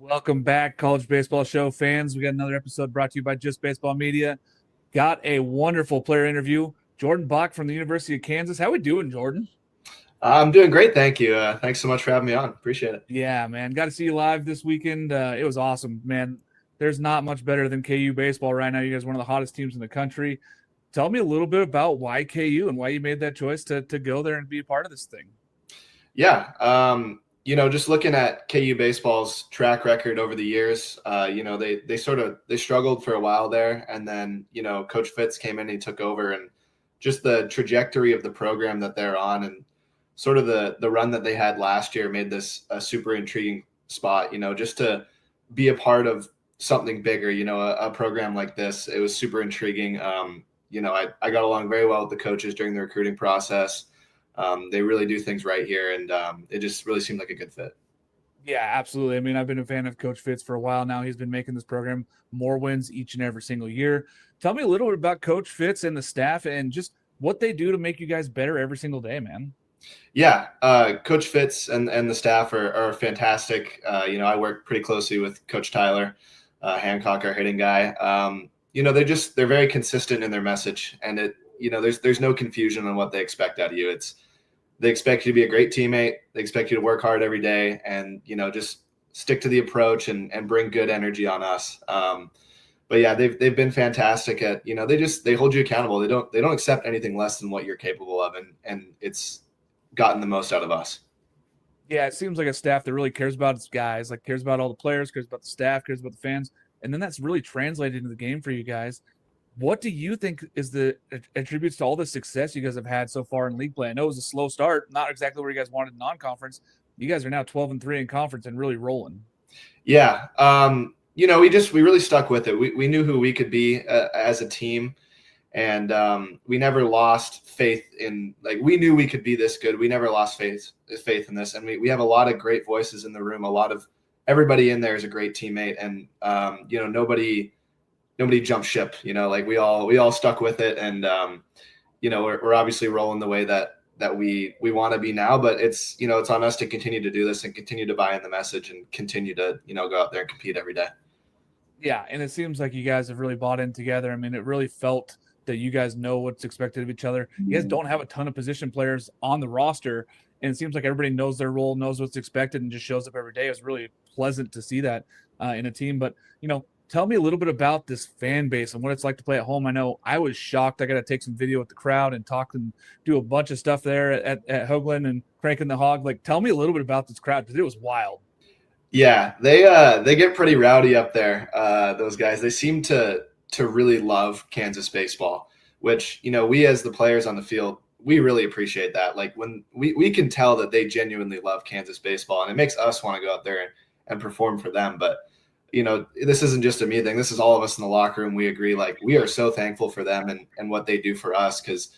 Welcome back, College Baseball Show fans. We got another episode brought to you by Just Baseball Media. Got a wonderful player interview. Jordan Bach from the University of Kansas. How we doing, Jordan? I'm doing great, thank you. Thanks so much for having me on. Appreciate it. Yeah, man. Got to see you live this weekend. It was awesome, man. There's not much better than KU baseball right now. You guys are one of the hottest teams in the country. Tell me a little bit about why KU and why you made that choice to go there and be a part of this thing. Yeah, just looking at KU baseball's track record over the years, they struggled for a while there, and then Coach Fitz came in and he took over, and just the trajectory of the program that they're on, and sort of the run that they had last year made this a super intriguing spot. Just to be a part of something bigger, a program like this, it was super intriguing. I got along very well with the coaches during the recruiting process. They really do things right here, and it just really seemed like a good fit. Yeah, absolutely. I mean, I've been a fan of Coach Fitz for a while now. He's been making this program more wins each and every single year. Tell me a little bit about Coach Fitz and the staff and just what they do to make you guys better every single day, man. Yeah, Coach Fitz and the staff are fantastic. I work pretty closely with Coach Tyler Hancock, our hitting guy. They're very consistent in their message, and there's no confusion on what they expect out of you. They expect you to be a great teammate. They expect you to work hard every day and, just stick to the approach and bring good energy on us. But yeah, they've been fantastic at, they hold you accountable. They don't accept anything less than what you're capable of. And it's gotten the most out of us. Yeah, it seems like a staff that really cares about its guys, like cares about all the players, cares about the staff, cares about the fans. And then that's really translated into the game for you guys. What do you think is the attributes to all the success you guys have had so far in league play? I know it was a slow start, not exactly where you guys wanted in non-conference. You guys are now 12-3 in conference and really rolling. Yeah. We really stuck with it. We knew who we could be as a team, and we never lost faith in, we knew we could be this good. We never lost faith in this. And we have a lot of great voices in the room. Everybody in there is a great teammate, and nobody jumped ship, we all stuck with it. And, we're obviously rolling the way that we want to be now, but it's on us to continue to do this and continue to buy in the message and continue to, go out there and compete every day. Yeah. And it seems like you guys have really bought in together. I mean, it really felt that you guys know what's expected of each other. You guys don't have a ton of position players on the roster, and it seems like everybody knows their role, knows what's expected, and just shows up every day. It's really pleasant to see that in a team. But, tell me a little bit about this fan base and what it's like to play at home. I know I was shocked. I got to take some video with the crowd and talk and do a bunch of stuff there at Hoagland and cranking the hog. Tell me a little bit about this crowd, because it was wild. Yeah, they get pretty rowdy up there. Those guys, they seem to really love Kansas baseball, which, we as the players on the field, we really appreciate that. When we can tell that they genuinely love Kansas baseball, and it makes us want to go out there and perform for them. But this isn't just a me thing. This is all of us in the locker room. We agree. We are so thankful for them and what they do for us, because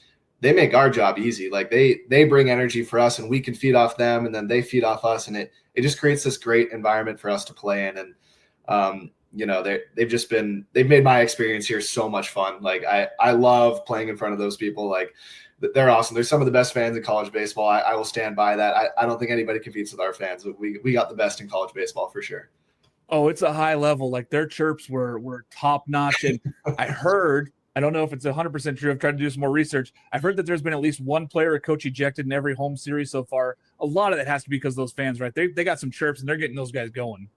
they make our job easy. They bring energy for us, and we can feed off them, and then they feed off us, and it just creates this great environment for us to play in. And they've made my experience here so much fun. I love playing in front of those people. They're awesome. They're some of the best fans in college baseball. I will stand by that. I don't think anybody competes with our fans. We got the best in college baseball for sure. Oh, it's a high level. Their chirps were top notch. And I heard, I don't know if it's 100% true. I've tried to do some more research. I've heard that there's been at least one player or coach ejected in every home series so far. A lot of that has to be because of those fans, right? They got some chirps and they're getting those guys going.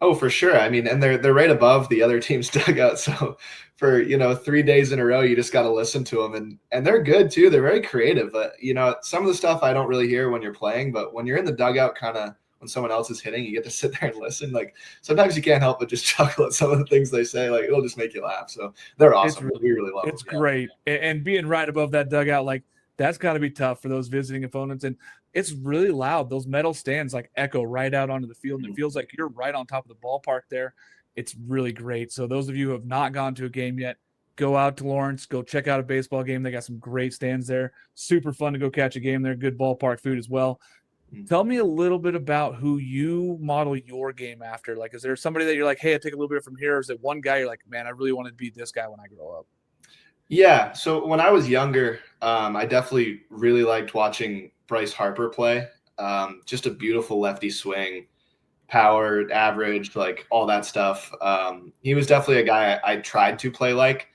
Oh, for sure. I mean, and they're right above the other team's dugout. So for, 3 days in a row, you just got to listen to them, and they're good too. They're very creative. But, some of the stuff I don't really hear when you're playing, but when you're in the dugout, kind of when someone else is hitting, you get to sit there and listen. Sometimes you can't help but just chuckle at some of the things they say. It'll just make you laugh. So they're awesome. We really love them. It's great. And being right above that dugout, that's got to be tough for those visiting opponents. And it's really loud. Those metal stands echo right out onto the field, and it feels like you're right on top of the ballpark there. It's really great. So those of you who have not gone to a game yet, go out to Lawrence, go check out a baseball game. They got some great stands there. Super fun to go catch a game there. Good ballpark food as well. Tell me a little bit about who you model your game after. Is there somebody that you're like, hey, I take a little bit from here? Or is it one guy you're like, man, I really want to be this guy when I grow up? Yeah. So when I was younger, I definitely really liked watching Bryce Harper play. Just a beautiful lefty swing. power, average, like all that stuff. He was definitely a guy I tried to play like.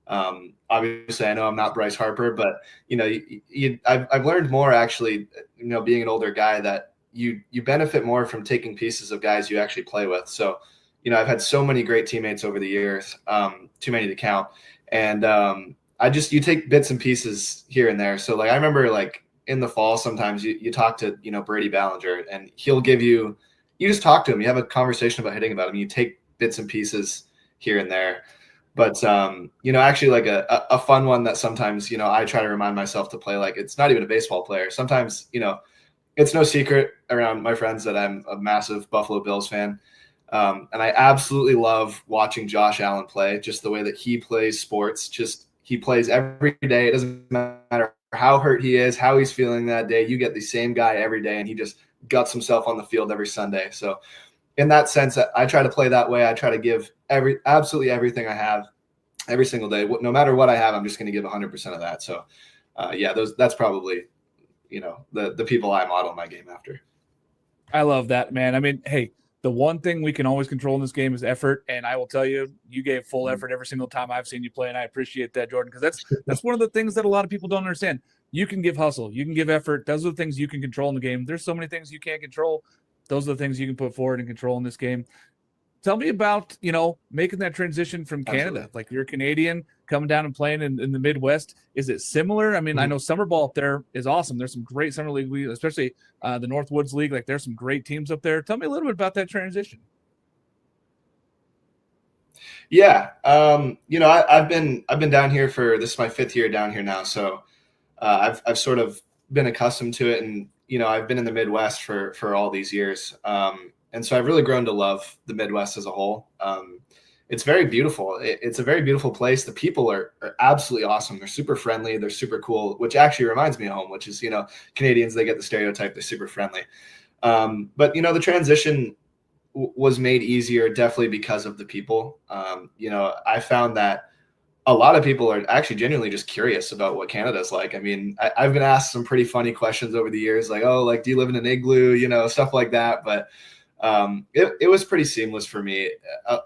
Obviously, I know I'm not Bryce Harper, but I've learned more actually. Being an older guy, that you benefit more from taking pieces of guys you actually play with. So, I've had so many great teammates over the years, too many to count, and you take bits and pieces here and there. So, like I remember, like in the fall, sometimes you talk to Brady Ballinger, and he'll give you just talk to him. You have a conversation about hitting about him. You take bits and pieces here and there. But, actually like a fun one that sometimes, I try to remind myself to play like it's not even a baseball player. Sometimes, it's no secret around my friends that I'm a massive Buffalo Bills fan. And I absolutely love watching Josh Allen play, just the way that he plays sports. Just he plays every day. It doesn't matter how hurt he is, how he's feeling that day. You get the same guy every day, and he just guts himself on the field every Sunday. So in that sense, I try to play that way. I try to give absolutely everything I have every single day. No matter what I have, I'm just going to give 100% of that. So, that's probably, the people I model my game after. I love that, man. I mean, hey, the one thing we can always control in this game is effort, and I will tell you, you gave full effort every single time I've seen you play, and I appreciate that, Jordan, because that's one of the things that a lot of people don't understand. You can give hustle, you can give effort. Those are the things you can control in the game. There's so many things you can't control. Those are the things you can put forward and control in this game. Tell me about, making that transition from Canada. Absolutely. Like you're Canadian coming down and playing in the Midwest. Is it similar? I mean, I know summer ball up there is awesome. There's some great summer league, especially the Northwoods League. Like there's some great teams up there. Tell me a little bit about that transition. Yeah. I've been down here this is my 5th year down here now. So I've sort of been accustomed to it, and, I've been in the Midwest for all these years. And so I've really grown to love the Midwest as a whole. It's very beautiful. It's a very beautiful place. The people are absolutely awesome. They're super friendly. They're super cool, which actually reminds me of home, which is, Canadians, they get the stereotype. They're super friendly. But, the transition was made easier definitely because of the people. I found that a lot of people are actually genuinely just curious about what Canada's like. I mean, I've been asked some pretty funny questions over the years, like, oh, like, do you live in an igloo, stuff like that. But it was pretty seamless for me.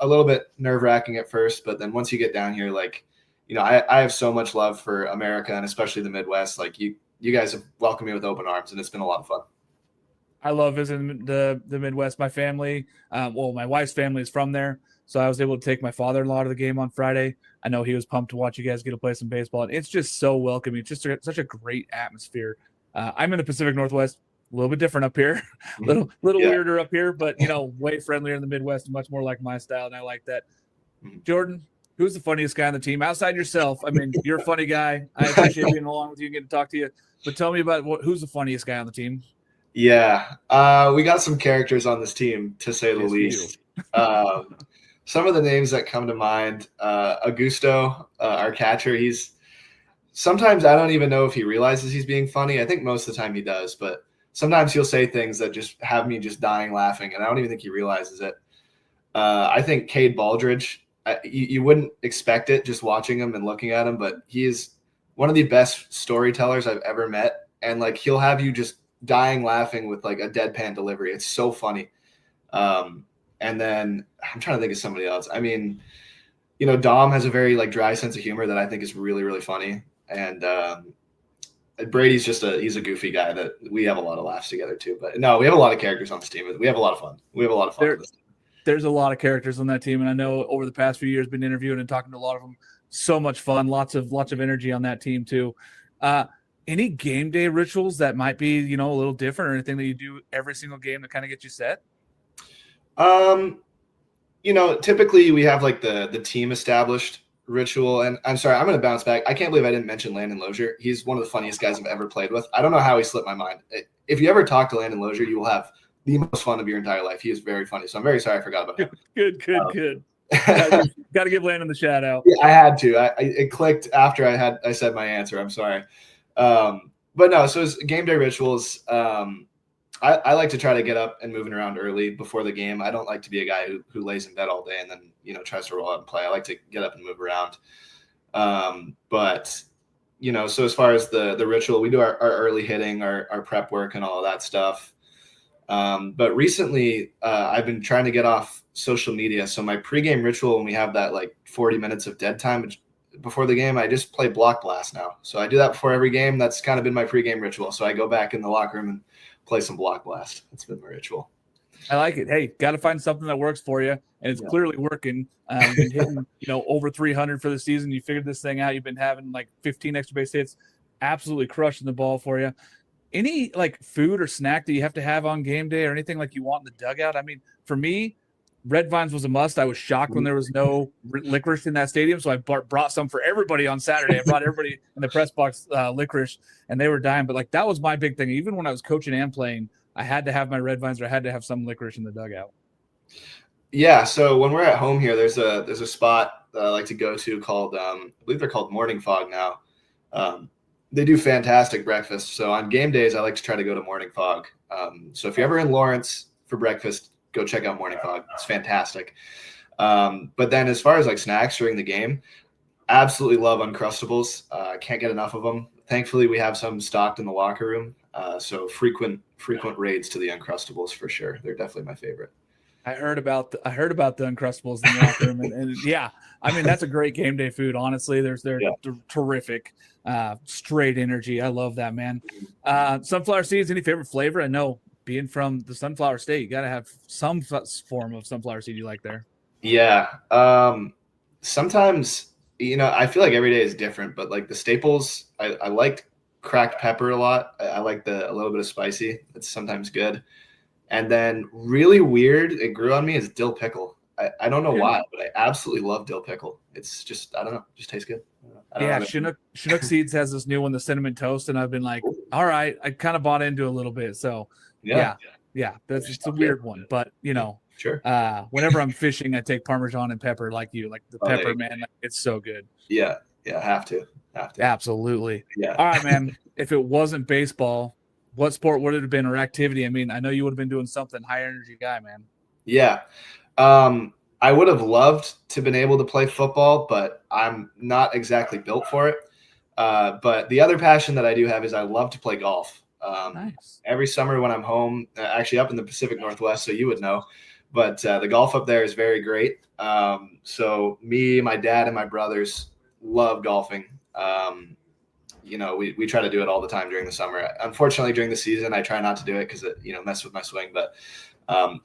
A little bit nerve-wracking at first, but then once you get down here, like, I have so much love for America, and especially the Midwest. Like you guys have welcomed me with open arms, and it's been a lot of fun. I love visiting the Midwest. My family, my wife's family is from there, so I was able to take my father-in-law to the game on Friday. I know he was pumped to watch you guys get to play some baseball, and it's just so welcoming. It's just such a great atmosphere. I'm in the Pacific Northwest. A little bit different up here, little weirder up here, but way friendlier in the Midwest, much more like my style, and I like that. Jordan, who's the funniest guy on the team outside yourself? I mean, you're a funny guy. I appreciate being along with you and getting to talk to you. But tell me about who's the funniest guy on the team. Yeah, we got some characters on this team, to say the least. Some of the names that come to mind: Augusto, our catcher. Sometimes I don't even know if he realizes he's being funny. I think most of the time he does, but sometimes he'll say things that just have me just dying laughing, and I don't even think he realizes it. I think Cade Baldridge, you wouldn't expect it just watching him and looking at him, but he is one of the best storytellers I've ever met. And like, he'll have you just dying laughing with like a deadpan delivery. It's so funny. And then I'm trying to think of somebody else. I mean, Dom has a very like dry sense of humor that I think is really, really funny. And Brady's he's a goofy guy that we have a lot of laughs together too. But no, we have a lot of characters on this team. We have a lot of fun. There's a lot of characters on that team, and I know over the past few years, been interviewing and talking to a lot of them. So much fun, lots of energy on that team too. Any game day rituals that might be a little different, or anything that you do every single game to kind of get you set? Typically we have like the team established ritual, and I'm sorry, I'm going to bounce back. I can't believe I didn't mention Landon Lozier. He's one of the funniest guys I've ever played with. I don't know how he slipped my mind. If you ever talk to Landon Lozier, you will have the most fun of your entire life. He is very funny. So I'm very sorry I forgot about him. Good. Got to give Landon the shout out. Yeah, I had to. It clicked after I said my answer. I'm sorry. But no, so it's game day rituals. I like to try to get up and moving around early before the game. I don't like to be a guy who lays in bed all day and then, tries to roll out and play. I like to get up and move around. But, so as far as the ritual, we do our early hitting, our prep work and all of that stuff. But recently, I've been trying to get off social media. So my pregame ritual, when we have that like 40 minutes of dead time before the game, I just play Block Blast now. So I do that before every game. That's kind of been my pregame ritual. So I go back in the locker room and play some Block Blast. That's been my ritual. I like it. Hey, got to find something that works for you, and it's clearly working. You've been hitting, over 300 for the season. You figured this thing out. You've been having like 15 extra base hits, absolutely crushing the ball for you. Any like food or snack that you have to have on game day or anything like you want in the dugout? I mean, for me, Red Vines was a must. I was shocked when there was no licorice in that stadium, so I brought some for everybody on Saturday. I brought everybody in the press box licorice, and they were dying. But like that was my big thing. Even when I was coaching and playing, I had to have my Red Vines or I had to have some licorice in the dugout. Yeah, so when we're at home here, there's a spot that I like to go to called I believe they're called Morning Fog now. They do fantastic breakfast. So on game days, I like to try to go to Morning Fog. So if you're ever in Lawrence for breakfast, go check out Morning Fog. It's fantastic. But then as far as like snacks during the game, absolutely love Uncrustables. Can't get enough of them. Thankfully, we have some stocked in the locker room. So frequent raids to the Uncrustables for sure. They're definitely my favorite. I heard about the Uncrustables in the locker room, and yeah, I mean that's a great game day food. Honestly, they're terrific, straight energy. I love that, man. Sunflower seeds, any favorite flavor? I know being from the Sunflower State, you got to have some form of sunflower seed you like there. Yeah, sometimes I feel like every day is different, but like the staples, I like cracked pepper a lot. I like a little bit of spicy. It's sometimes good. And then really weird, it grew on me, is dill pickle. I don't know why, but I absolutely love dill pickle. It's just, I don't know, just tastes good. Chinook Seeds has this new one, the cinnamon toast, and I've been like, all right, I kind of bought into a little bit. So yeah, that's just a weird one. But sure. Whenever I'm fishing, I take Parmesan and pepper like the pepper, man. It's so good. Yeah, have to. Absolutely. Yeah. All right, man. If it wasn't baseball, what sport would it have been or activity? I mean, I know you would have been doing something high energy guy, man. Yeah. I would have loved to have been able to play football, but I'm not exactly built for it. But the other passion that I do have is I love to play golf. Nice. Every summer when I'm home, actually up in the Pacific Northwest, so you would know, but the golf up there is very great. So me, my dad, and my brothers love golfing. We try to do it all the time during the summer. Unfortunately, during the season, I try not to do it because it, messes with my swing, but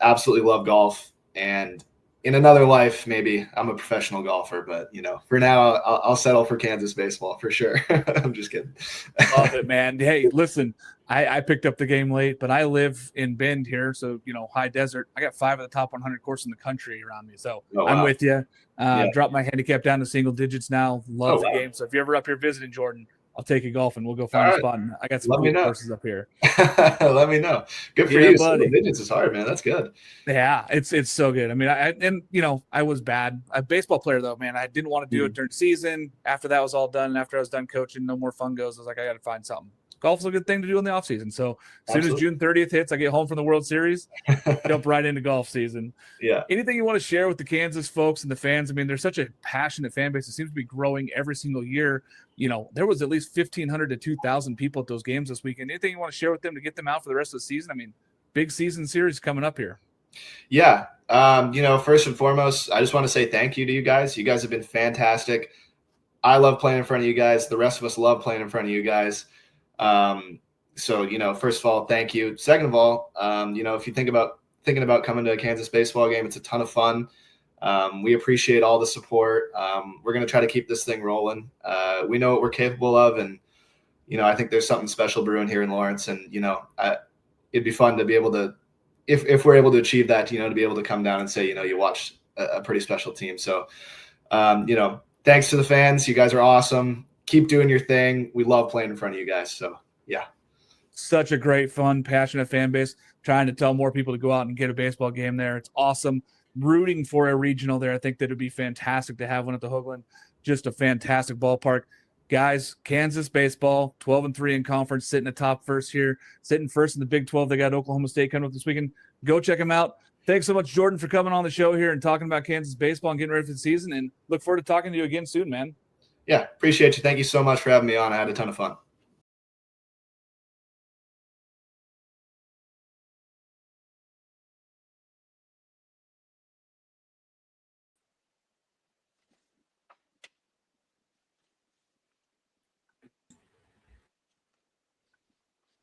absolutely love golf. And in another life, maybe I'm a professional golfer, but for now, I'll settle for Kansas baseball for sure. I'm just kidding. Love it, man. Hey, listen, I picked up the game late, but I live in Bend here, so high desert. I got 5 of the top 100 courses in the country around me, so I'm with you. Dropped my handicap down to single digits now. Love the game. So if you're ever up here visiting, Jordan, I'll take you golfing. We'll go find a spot. And I got some cool courses up here. Let me know. Good for you. Single digits is hard, man. That's good. Yeah, it's so good. I mean, I was bad. A baseball player though, man. I didn't want to do it during season. After that was all done, after I was done coaching, no more fun goes. I was like, I got to find something. Golf's a good thing to do in the off season. So as soon as June 30th hits, I get home from the World Series, jump right into golf season. Yeah. Anything you want to share with the Kansas folks and the fans? I mean, there's such a passionate fan base. It seems to be growing every single year. There was at least 1,500 to 2,000 people at those games this weekend. Anything you want to share with them to get them out for the rest of the season? I mean, big season series coming up here. Yeah. First and foremost, I just want to say thank you to you guys. You guys have been fantastic. I love playing in front of you guys. The rest of us love playing in front of you guys. So, first of all, thank you. Second of all, if you thinking about coming to a Kansas baseball game, it's a ton of fun. We appreciate all the support. We're going to try to keep this thing rolling. We know what we're capable of. And, I think there's something special brewing here in Lawrence, and, it'd be fun to be able to, if we're able to achieve that, to be able to come down and say, you watched a pretty special team. So, thanks to the fans. You guys are awesome. Keep doing your thing. We love playing in front of you guys. So, yeah. Such a great, fun, passionate fan base. Trying to tell more people to go out and get a baseball game there. It's awesome. Rooting for a regional there. I think that would be fantastic to have one at the Hoagland. Just a fantastic ballpark. Guys, Kansas baseball, 12-3 in conference, sitting atop first here. Sitting first in the Big 12. They got Oklahoma State coming up this weekend. Go check them out. Thanks so much, Jordan, for coming on the show here and talking about Kansas baseball and getting ready for the season. And look forward to talking to you again soon, man. Yeah, appreciate you. Thank you so much for having me on. I had a ton of fun.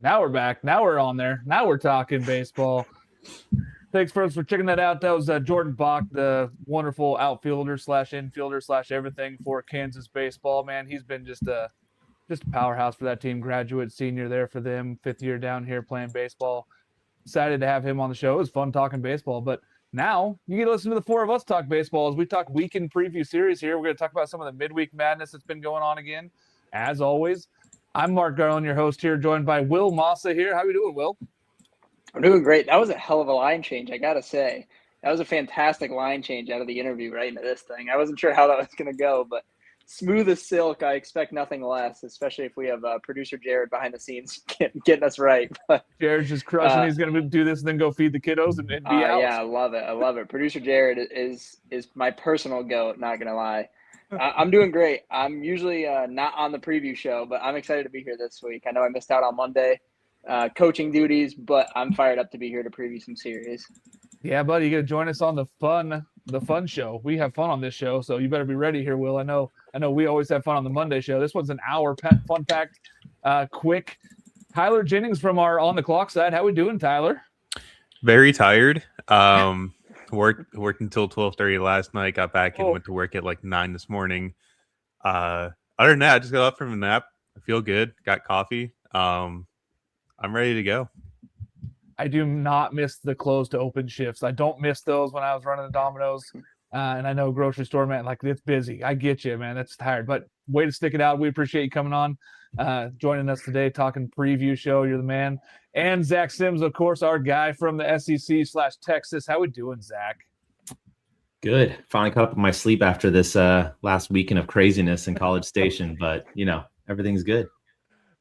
Now we're back. Now we're on there. Now we're talking baseball. Thanks, folks, for checking that out. That was Jordan Bach, the wonderful outfielder / infielder / everything for Kansas baseball. Man, he's been just a powerhouse for that team. Graduate, senior there for them. 5th year down here playing baseball. Excited to have him on the show. It was fun talking baseball. But now you get to listen to the 4 of us talk baseball as we talk weekend preview series here. We're going to talk about some of the midweek madness that's been going on again, as always. I'm Mark Garland, your host here, joined by Will Massa here. How are you doing, Will? I'm doing great. That was a hell of a line change, I got to say. That was a fantastic line change out of the interview right into this thing. I wasn't sure how that was going to go, but smooth as silk. I expect nothing less, especially if we have producer Jared behind the scenes getting us right. But Jared's just crushing. He's going to do this and then go feed the kiddos and be out. Yeah, I love it. I love it. Producer Jared is my personal goat, not going to lie. I'm doing great. I'm usually not on the preview show, but I'm excited to be here this week. I know I missed out on Monday. Coaching duties, but I'm fired up to be here to preview some series. Yeah, buddy, you got to join us on the fun show. We have fun on this show, so you better be ready here, Will. I know we always have fun on the Monday show. This one's an hour fun-packed, quick. Tyler Jennings from our On the Clock side. How we doing, Tyler? Very tired. Worked until 12:30 last night. Got back and went to work at like 9 this morning. Other than that, I just got up from a nap. I feel good. Got coffee. I'm ready to go. I do not miss the close to open shifts. I don't miss those when I was running the Domino's. And I know grocery store, man, like it's busy. I get you, man. That's tired, but way to stick it out. We appreciate you coming on, joining us today, talking preview show. You're the man. And Zach Sims, of course, our guy from the SEC/Texas. How we doing, Zach? Good. Finally caught up with my sleep after this last weekend of craziness in College Station, but everything's good.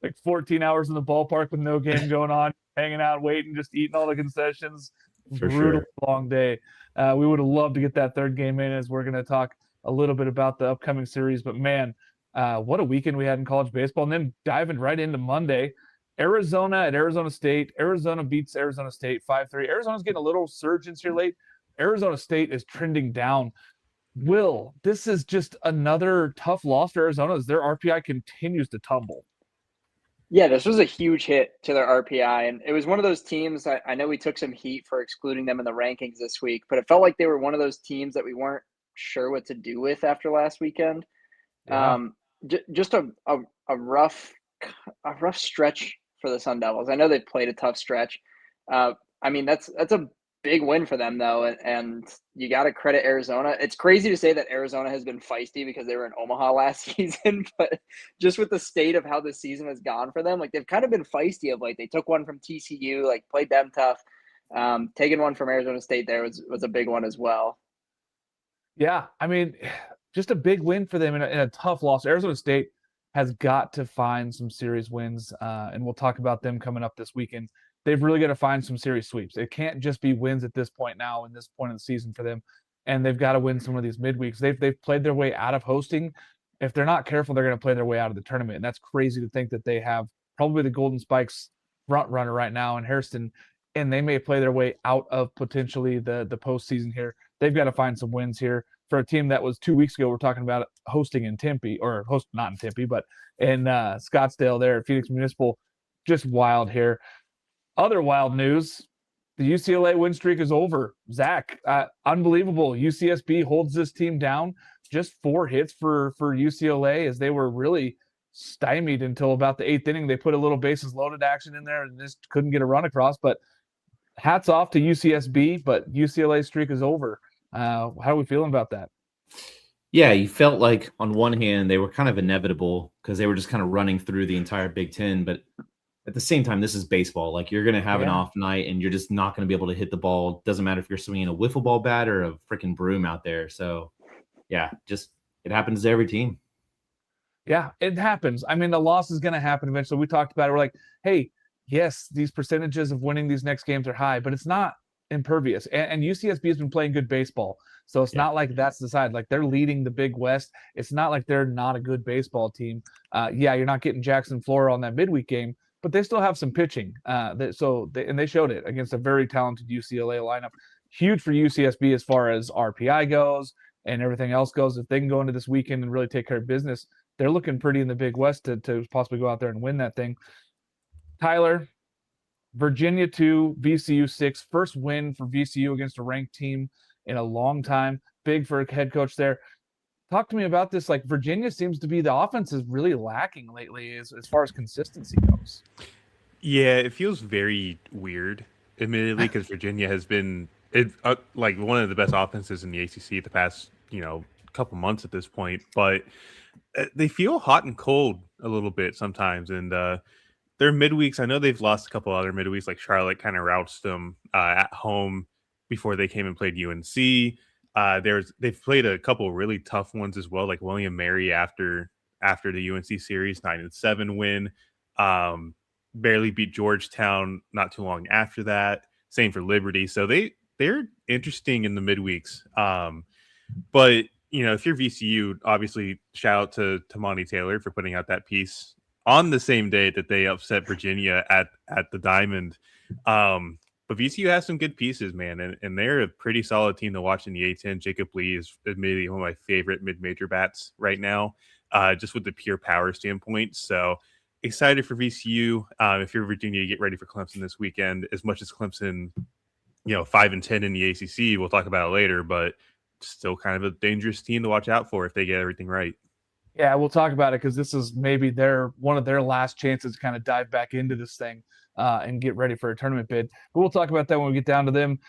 Like 14 hours in the ballpark with no game going on, hanging out, waiting, just eating all the concessions. For Brutal sure. long day. We would have loved to get that third game in as we're going to talk a little bit about the upcoming series. But, man, what a weekend we had in college baseball. And then diving right into Monday, Arizona at Arizona State. Arizona beats Arizona State 5-3. Arizona's getting a little surge here late. Arizona State is trending down. Will, this is just another tough loss for Arizona as their RPI continues to tumble. Yeah, this was a huge hit to their RPI, and it was one of those teams. I know we took some heat for excluding them in the rankings this week, but it felt like they were one of those teams that we weren't sure what to do with after last weekend. Yeah. Just a rough stretch for the Sun Devils. I know they played a tough stretch. I mean, that's a big win for them, though, and you got to credit Arizona. It's crazy to say that Arizona has been feisty because they were in Omaha last season, but just with the state of how this season has gone for them, like they've kind of been feisty of late. They took one from TCU, like played them tough. Taking one from Arizona State there was a big one as well. Yeah, I mean, just a big win for them in a tough loss. Arizona State has got to find some series wins, and we'll talk about them coming up this weekend. They've really got to find some series sweeps. It can't just be wins at this point now, in this point of the season for them, and they've got to win some of these midweeks. They've played their way out of hosting. If they're not careful, they're going to play their way out of the tournament, and that's crazy to think that they have probably the Golden Spikes front runner right now in Hairston, and they may play their way out of potentially the postseason here. They've got to find some wins here for a team that was 2 weeks ago. We're talking about hosting in Tempe, or not in Tempe, but in Scottsdale there at Phoenix Municipal. Just wild here. Other wild news, the UCLA win streak is over. Zach, unbelievable. UCSB holds this team down. Just 4 hits for UCLA as they were really stymied until about the 8th inning. They put a little bases loaded action in there and just couldn't get a run across. But hats off to UCSB, but UCLA's streak is over. How are we feeling about that? Yeah, you felt like on one hand they were kind of inevitable because they were just kind of running through the entire Big Ten, but at the same time, this is baseball. Like you're going to have an off night and you're just not going to be able to hit the ball. Doesn't matter if you're swinging a wiffle ball bat or a freaking broom out there. So yeah, just it happens to every team. Yeah, it happens. I mean, the loss is going to happen eventually. We talked about it. We're like, hey, yes, these percentages of winning these next games are high, but it's not impervious. And UCSB has been playing good baseball. So it's not like that's the side. Like they're leading the Big West. It's not like they're not a good baseball team. You're not getting Jackson Flora on that midweek game, but they still have some pitching. And they showed it against a very talented UCLA lineup. Huge for UCSB as far as RPI goes and everything else goes. If they can go into this weekend and really take care of business, they're looking pretty in the Big West to possibly go out there and win that thing. Tyler, Virginia 2, VCU 6. First win for VCU against a ranked team in a long time. Big for a head coach there. Talk to me about this. Like, Virginia seems to be, the offense is really lacking lately as far as consistency goes. Yeah, it feels very weird, admittedly, because Virginia has been like one of the best offenses in the ACC the past, couple months at this point. But they feel hot and cold a little bit sometimes. And their midweeks, I know they've lost a couple other midweeks, like Charlotte kind of roused them at home before they came and played UNC. They've played a couple really tough ones as well, like William Mary after the UNC series, 9-7 win. Barely beat Georgetown not too long after that. Same for Liberty. So they're interesting in the midweeks. But if you're VCU, obviously shout out to Monty Taylor for putting out that piece on the same day that they upset Virginia at the Diamond. But VCU has some good pieces, man, and they're a pretty solid team to watch in the A-10. Jacob Lee is admittedly one of my favorite mid-major bats right now, just with the pure power standpoint. So excited for VCU. If you're Virginia, get ready for Clemson this weekend. As much as Clemson, 5-10 in the ACC, we'll talk about it later, but still kind of a dangerous team to watch out for if they get everything right. Yeah, we'll talk about it because this is maybe one of their last chances to kind of dive back into this thing and get ready for a tournament bid. But we'll talk about that when we get down to them.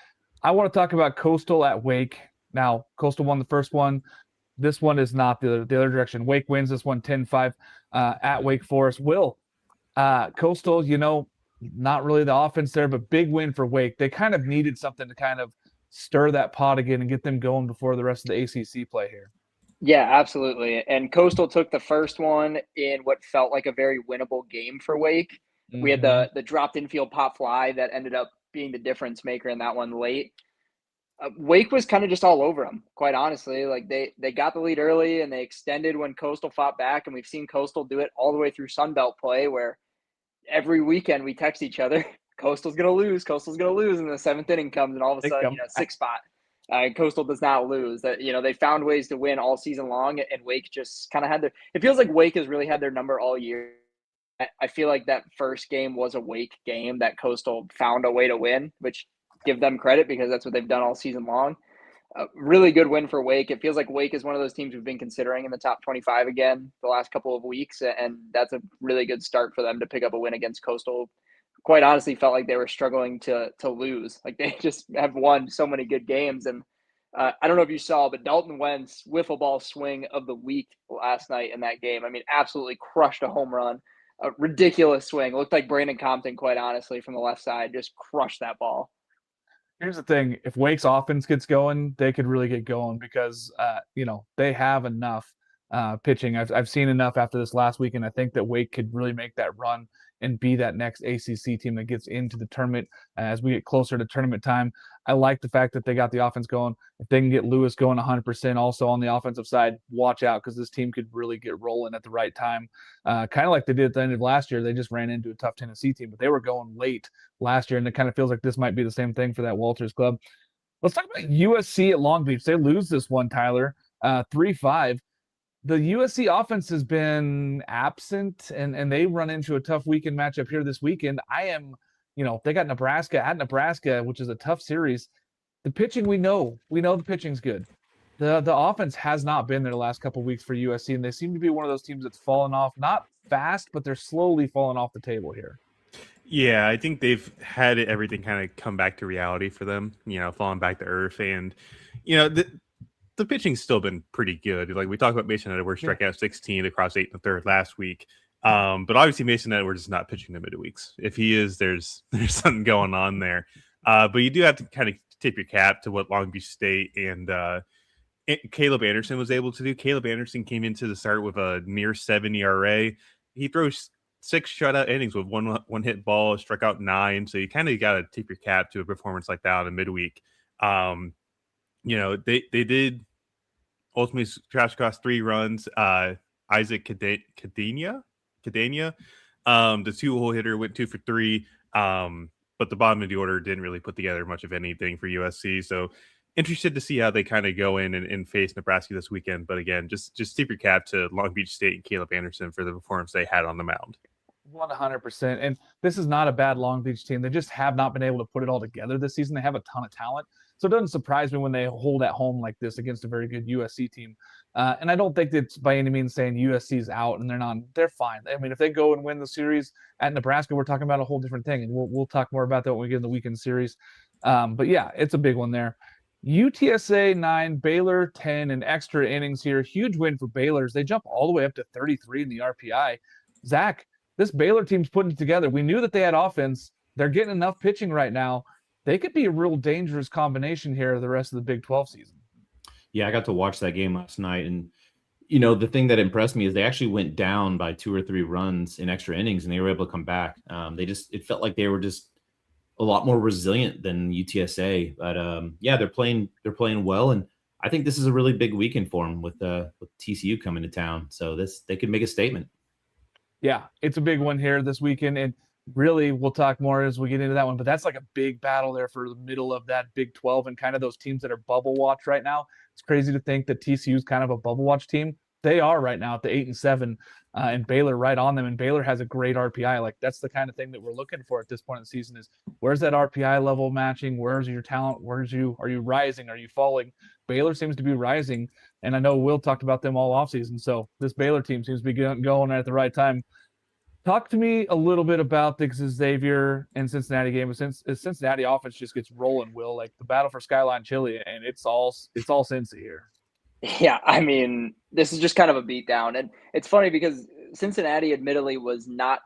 I want to talk about Coastal at Wake. Now, Coastal won the first one. This one is not the other direction. Wake wins this one 10-5 at Wake Forest. Coastal, not really the offense there, but big win for Wake. They kind of needed something to kind of stir that pot again and get them going before the rest of the ACC play here. Yeah, absolutely. And Coastal took the first one in what felt like a very winnable game for Wake. Mm-hmm. We had the dropped infield pop fly that ended up being the difference maker in that one late. Wake was kind of just all over them, quite honestly. Like they got the lead early and they extended when Coastal fought back, and we've seen Coastal do it all the way through Sun Belt play, where every weekend we text each other, Coastal's gonna lose, and the seventh inning comes, and all of a sudden, sixth spot. Coastal does not lose. That they found ways to win all season long, and Wake just kind of had it feels like Wake has really had their number all year. I feel like that first game was a Wake game that Coastal found a way to win, which give them credit because that's what they've done all season long. Really good win for Wake. It feels like Wake is one of those teams we've been considering in the top 25 again the last couple of weeks, and that's a really good start for them to pick up a win against Coastal. Quite honestly, felt like they were struggling to lose. Like they just have won so many good games. And I don't know if you saw, but Dalton Wentz wiffle ball swing of the week last night in that game. I mean, absolutely crushed a home run. A ridiculous swing. Looked like Brandon Compton, quite honestly, from the left side. Just crushed that ball. Here's the thing. If Wake's offense gets going, they could really get going because, they have enough pitching. I've seen enough after this last week, and I think that Wake could really make that run and be that next ACC team that gets into the tournament as we get closer to tournament time. I like the fact that they got the offense going. If they can get Lewis going 100% also on the offensive side, watch out because this team could really get rolling at the right time. Kind of like they did at the end of last year. They just ran into a tough Tennessee team, but they were going late last year, and it kind of feels like this might be the same thing for that Walters club. Let's talk about USC at Long Beach. They lose this one, Tyler, 3-5. The USC offense has been absent, and they run into a tough weekend matchup here this weekend. They got Nebraska at Nebraska, which is a tough series. The pitching, we know the pitching's good. The offense has not been there the last couple of weeks for USC, and they seem to be one of those teams that's fallen off, not fast, but they're slowly falling off the table here. Yeah, I think they've had everything kind of come back to reality for them, falling back to earth. And, the pitching's still been pretty good. Like we talked about Mason Edwards, struck out 16 across 8 1/3 last week. But obviously Mason Edwards is not pitching the midweeks. If he is, there's something going on there. But you do have to kind of tip your cap to what Long Beach State and Caleb Anderson was able to do. Caleb Anderson came into the start with a near 7 ERA. He throws 6 shutout innings with one hit ball, struck out 9. So you kind of got to tip your cap to a performance like that on a midweek. They did ultimately scratch across 3 runs. Isaac Cadena, the 2-hole hitter, went 2 for 3. But the bottom of the order didn't really put together much of anything for USC. So interested to see how they kind of go in and face Nebraska this weekend. But again, just tip your cap to Long Beach State and Caleb Anderson for the performance they had on the mound. 100%. And this is not a bad Long Beach team. They just have not been able to put it all together this season. They have a ton of talent. So it doesn't surprise me when they hold at home like this against a very good USC team. And I don't think it's by any means saying USC's out and they're fine. I mean, if they go and win the series at Nebraska, we're talking about a whole different thing. And we'll talk more about that when we get in the weekend series. But yeah, it's a big one there. UTSA 9, Baylor 10 in extra innings here. Huge win for Baylor's. They jump all the way up to 33 in the RPI. Zach, this Baylor team's putting it together. We knew that they had offense. They're getting enough pitching right now. They could be a real dangerous combination here the rest of the Big 12 season. Yeah, I got to watch that game last night. And, you know, the thing that impressed me is they actually went down by 2 or 3 runs in extra innings, and they were able to come back. It felt like they were just a lot more resilient than UTSA. But, yeah, they're playing well. And I think this is a really big weekend for them with TCU coming to town. So they could make a statement. Yeah, it's a big one here this weekend, and really we'll talk more as we get into that one, but that's like a big battle there for the middle of that Big 12 and kind of those teams that are bubble watch right now. It's crazy to think that TCU is kind of a bubble watch team. They are right now at the 8-7, and Baylor right on them, and Baylor has a great RPI. Like, that's the kind of thing that we're looking for at this point in the season is where's that RPI level matching? Where's your talent? Are you rising? Are you falling? Baylor seems to be rising, and I know Will talked about them all offseason, so this Baylor team seems to be going at the right time. Talk to me a little bit about the Xavier and Cincinnati game. Since Cincinnati offense just gets rolling, Will, like the battle for Skyline Chili, and it's all Cincy here. Yeah, I mean, this is just kind of a beatdown. And it's funny because Cincinnati admittedly was not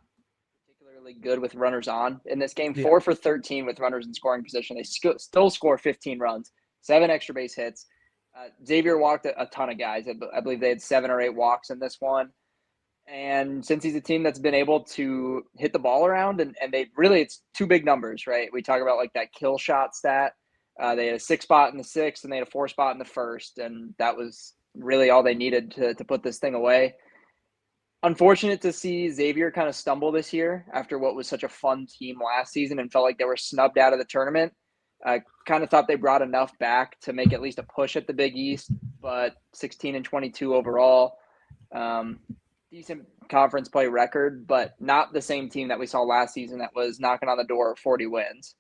particularly good with runners on in this game. 4 for 13 with runners in scoring position. They still score 15 runs, 7 extra base hits. Xavier walked a ton of guys. I believe they had 7 or 8 walks in this one. And since he's a team that's been able to hit the ball around, and it's 2 big numbers, right? We talk about like that kill shot stat. They had a 6 spot in the 6th, and they had a 4 spot in the 1st, and that was really all they needed to put this thing away. Unfortunate to see Xavier kind of stumble this year after what was such a fun team last season and felt like they were snubbed out of the tournament. I kind of thought they brought enough back to make at least a push at the Big East, but 16-22 overall. Decent conference play record, but not the same team that we saw last season that was knocking on the door of 40 wins.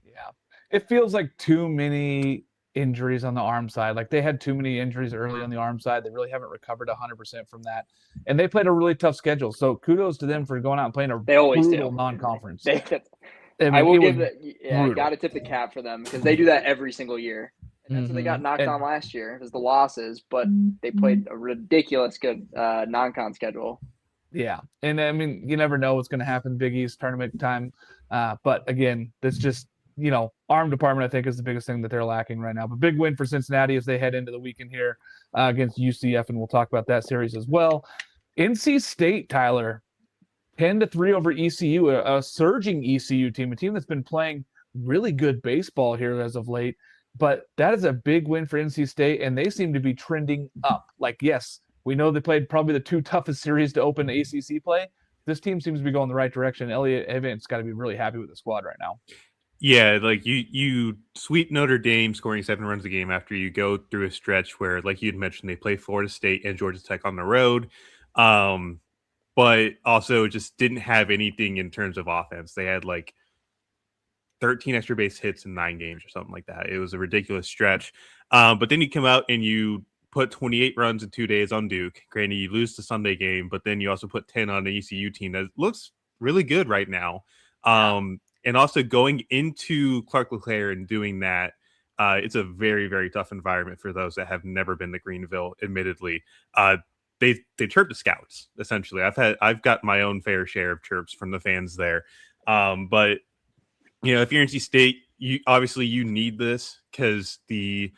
Yeah. It feels like too many injuries on the arm side. Like they had too many injuries early on the arm side. They really haven't recovered 100% from that. And they played a really tough schedule. So kudos to them for going out and playing a brutal non-conference. I will give I got to tip the cap for them because they do that every single year. And that's what they got knocked on last year was the losses, but they played a ridiculous good non-con schedule. Yeah. And I mean, you never know what's going to happen Big East tournament time. But again, that's just, arm department, I think, is the biggest thing that they're lacking right now. But big win for Cincinnati as they head into the weekend here against UCF, and we'll talk about that series as well. NC State, Tyler, 10-3 over ECU, a surging ECU team, a team that's been playing really good baseball here as of late. But that is a big win for NC State, and they seem to be trending up. Like, yes, we know they played probably the 2 toughest series to open the ACC play. This team seems to be going the right direction. Elliott Evans got to be really happy with the squad right now. Yeah, like you sweep Notre Dame scoring 7 runs a game after you go through a stretch where, like you'd mentioned, they play Florida State and Georgia Tech on the road, but also just didn't have anything in terms of offense. They had like 13 extra base hits in 9 games or something like that. It was a ridiculous stretch. But then you come out and you put 28 runs in 2 days on Duke. Granted, you lose the Sunday game, but then you also put 10 on an ECU team that looks really good right now. And also going into Clark LeClaire and doing that, it's a very, very tough environment for those that have never been to Greenville, admittedly. They chirp the scouts, essentially. I've got my own fair share of chirps from the fans there. But if you're NC State, you need this because the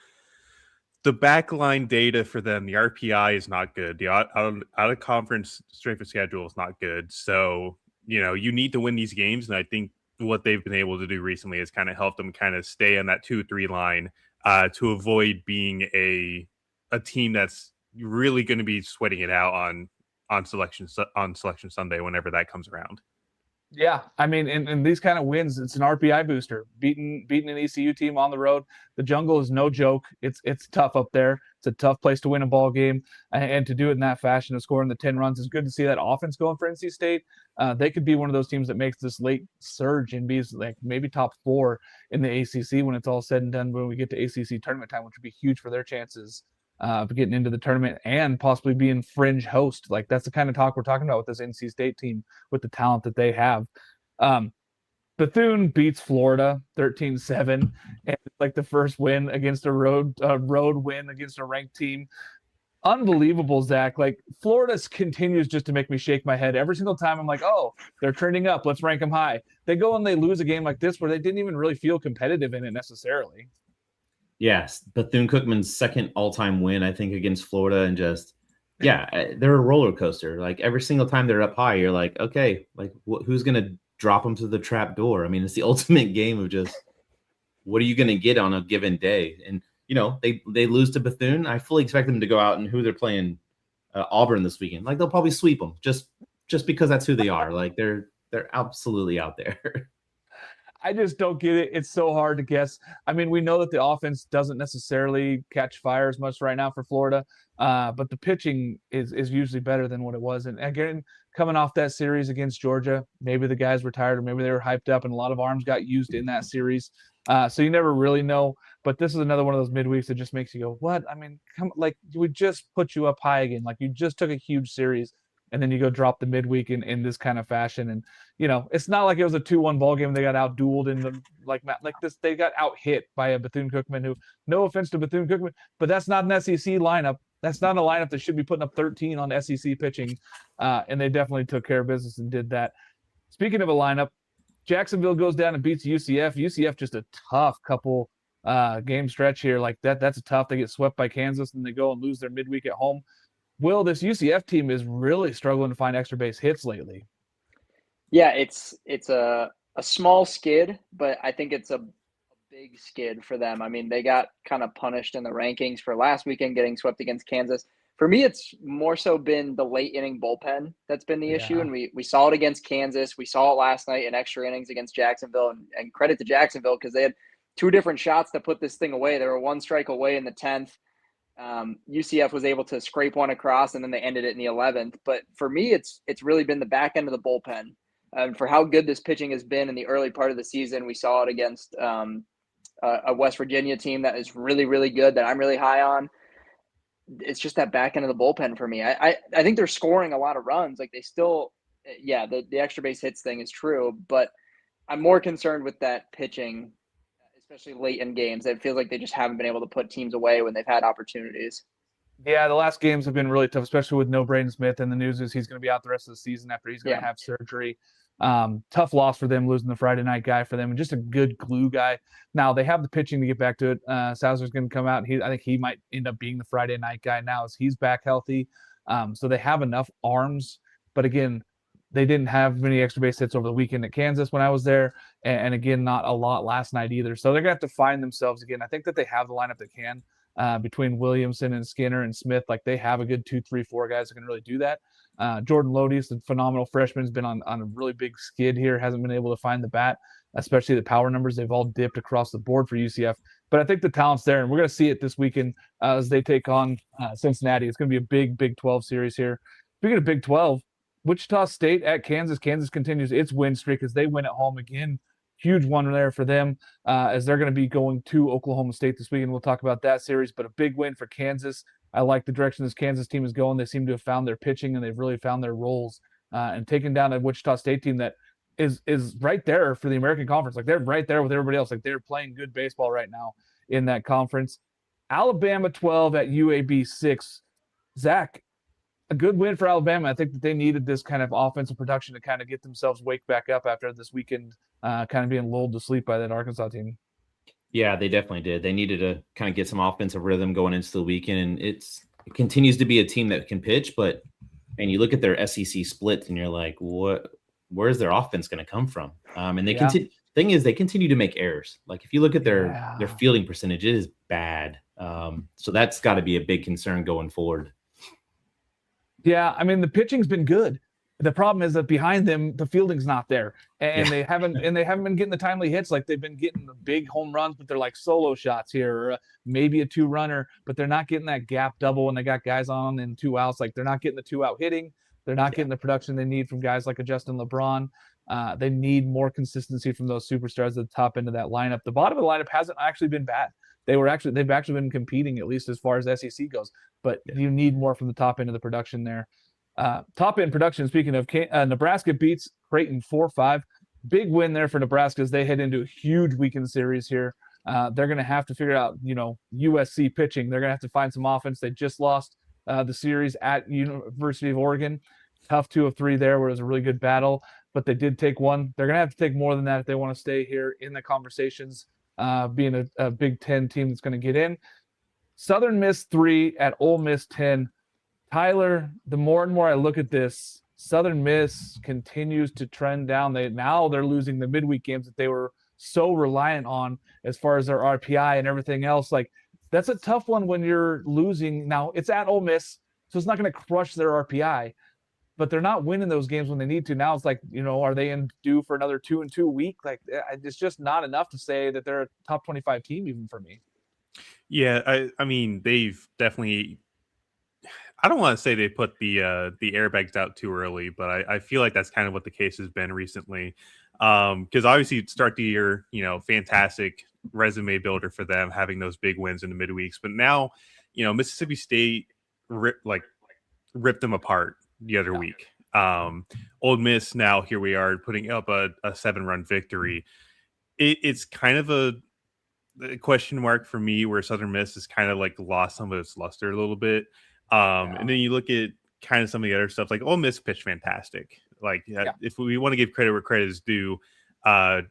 backline data for them, the RPI is not good. The out of conference strength of schedule is not good. So, you need to win these games. And I think what they've been able to do recently has kind of helped them kind of stay on that 2-3 line to avoid being a team that's really going to be sweating it out on selection Sunday whenever that comes around. Yeah, I mean, in these kind of wins, it's an RPI booster. Beating an ECU team on the road, the jungle is no joke. It's tough up there. It's a tough place to win a ball game, and to do it in that fashion of scoring the 10 runs is good to see that offense going for NC State. They could be one of those teams that makes this late surge and be like maybe top 4 in the ACC when it's all said and done when we get to ACC tournament time, which would be huge for their chances of getting into the tournament and possibly being fringe host. Like that's the kind of talk we're talking about with this NC State team with the talent that they have. Bethune beats Florida 13-7, and it's like the first win against a road win against a ranked team. Unbelievable, Zach. Like Florida continues just to make me shake my head every single time. I'm like, oh, they're trending up. Let's rank them high. They go and they lose a game like this where they didn't even really feel competitive in it necessarily. Yes, Bethune-Cookman's second all-time win, I think, against Florida, and just they're a roller coaster. Like every single time they're up high, you're like, okay, like who's gonna drop them to the trap door? I mean, it's the ultimate game of just what are you gonna get on a given day? And they lose to Bethune. I fully expect them to go out and who they're playing Auburn this weekend. Like they'll probably sweep them just because that's who they are. Like they're absolutely out there. I just don't get it. It's so hard to guess. I mean, we know that the offense doesn't necessarily catch fire as much right now for Florida, but the pitching is usually better than what it was. And again, coming off that series against Georgia, maybe the guys were tired or maybe they were hyped up and a lot of arms got used in that series. So you never really know. But this is another one of those midweeks that just makes you go, what? I mean, we just put you up high again. Like you just took a huge series and then you go drop the midweek in this kind of fashion. And, it's not like it was a 2-1 ball game. They got out-dueled in the like this. They got out-hit by a Bethune-Cookman who, no offense to Bethune-Cookman, but that's not an SEC lineup. That's not a lineup that should be putting up 13 on SEC pitching. And they definitely took care of business and did that. Speaking of a lineup, Jacksonville goes down and beats UCF. UCF just a tough couple game stretch here. Like that's a tough. They get swept by Kansas and they go and lose their midweek at home. Will, this UCF team is really struggling to find extra base hits lately. Yeah, it's a small skid, but I think it's a big skid for them. I mean, they got kind of punished in the rankings for last weekend getting swept against Kansas. For me, it's more so been the late inning bullpen that's been the issue. And we saw it against Kansas. We saw it last night in extra innings against Jacksonville. And credit to Jacksonville because they had 2 different shots to put this thing away. They were 1 strike away in the 10th. UCF was able to scrape one across and then they ended it in the 11th. But for me, it's really been the back end of the bullpen. For how good this pitching has been in the early part of the season, we saw it against a West Virginia team that is really, really good that I'm really high on. It's just that back end of the bullpen for me. I think they're scoring a lot of runs. Like they still, the extra base hits thing is true, but I'm more concerned with that pitching, especially late in games. It feels like they just haven't been able to put teams away when they've had opportunities. Yeah, the last games have been really tough, especially with no Braden Smith. And the news is he's going to be out the rest of the season after he's going to have surgery. Tough loss for them, losing the Friday night guy for them, and just a good glue guy. Now they have the pitching to get back to it. Sauser's going to come out. I think he might end up being the Friday night guy now as he's back healthy. So they have enough arms, but again, they didn't have many extra base hits over the weekend at Kansas when I was there, and again, not a lot last night either. So they're going to have to find themselves again. I think that they have the lineup that can. Between Williamson and Skinner and Smith, like they have a good 2, 3, 4 guys that can really do that. Jordan Lodius, the phenomenal freshman, has been on a really big skid here, hasn't been able to find the bat, especially the power numbers. They've all dipped across the board for UCF. But I think the talent's there, and we're going to see it this weekend as they take on Cincinnati. It's going to be a big Big 12 series here. Speaking of Big 12, Wichita State at Kansas. Kansas continues its win streak as they win at home again. Huge one there for them as they're going to be going to Oklahoma State this weekend. We'll talk about that series, but a big win for Kansas. I like the direction this Kansas team is going. They seem to have found their pitching, and they've really found their roles and taken down a Wichita State team that is right there for the American Conference. Like they're right there with everybody else. Like they're playing good baseball right now in that conference. Alabama 12 at UAB 6. Zach, a good win for Alabama. I think that they needed this kind of offensive production to kind of get themselves waked back up after this weekend, kind of being lulled to sleep by that Arkansas team. Yeah, they definitely did. They needed to kind of get some offensive rhythm going into the weekend, and it continues to be a team that can pitch, but and you look at their SEC splits and you're like, where's their offense going to come from? And they continue. Thing is, they continue to make errors. Like if you look at their fielding percentage, it is bad. So that's got to be a big concern going forward. Yeah, I mean, the pitching's been good. The problem is that behind them, the fielding's not there, and they haven't been getting the timely hits. Like they've been getting the big home runs, but they're like solo shots here, or maybe a 2-runner, but they're not getting that gap double when they got guys on and 2 outs. Like they're not getting the 2-out hitting. They're not getting the production they need from guys like a Justin LeBron. They need more consistency from those superstars at the top end of that lineup. The bottom of the lineup hasn't actually been bad. They've actually been competing, at least as far as SEC goes, but you need more from the top end of the production there. Top end production, speaking of, Nebraska beats Creighton 4-5. Big win there for Nebraska as they head into a huge weekend series here. They're going to have to figure out, USC pitching. They're going to have to find some offense. They just lost the series at University of Oregon. Tough 2 of 3 there, where it was a really good battle, but they did take one. They're going to have to take more than that if they want to stay here in the conversations, being a Big Ten team that's going to get in. Southern Miss 3 at Ole Miss 10. Tyler, the more and more I look at this, Southern Miss continues to trend down. They're losing the midweek games that they were so reliant on as far as their RPI and everything else. Like, that's a tough one when you're losing. Now, it's at Ole Miss, so it's not going to crush their RPI, but they're not winning those games when they need to. Now it's like, are they due for another 2-2 week? Like, it's just not enough to say that they're a top 25 team even for me. Yeah, I mean, they've definitely – I don't want to say they put the airbags out too early, but I feel like that's kind of what the case has been recently. Because obviously start the year, fantastic resume builder for them, having those big wins in the midweeks. But now, Mississippi State ripped them apart the other week. Ole Miss, now here we are putting up a 7-run victory. It's kind of a question mark for me, where Southern Miss has kind of like lost some of its luster a little bit. And then you look at kind of some of the other stuff, like Ole Miss pitched fantastic. Like, if we want to give credit where credit is due,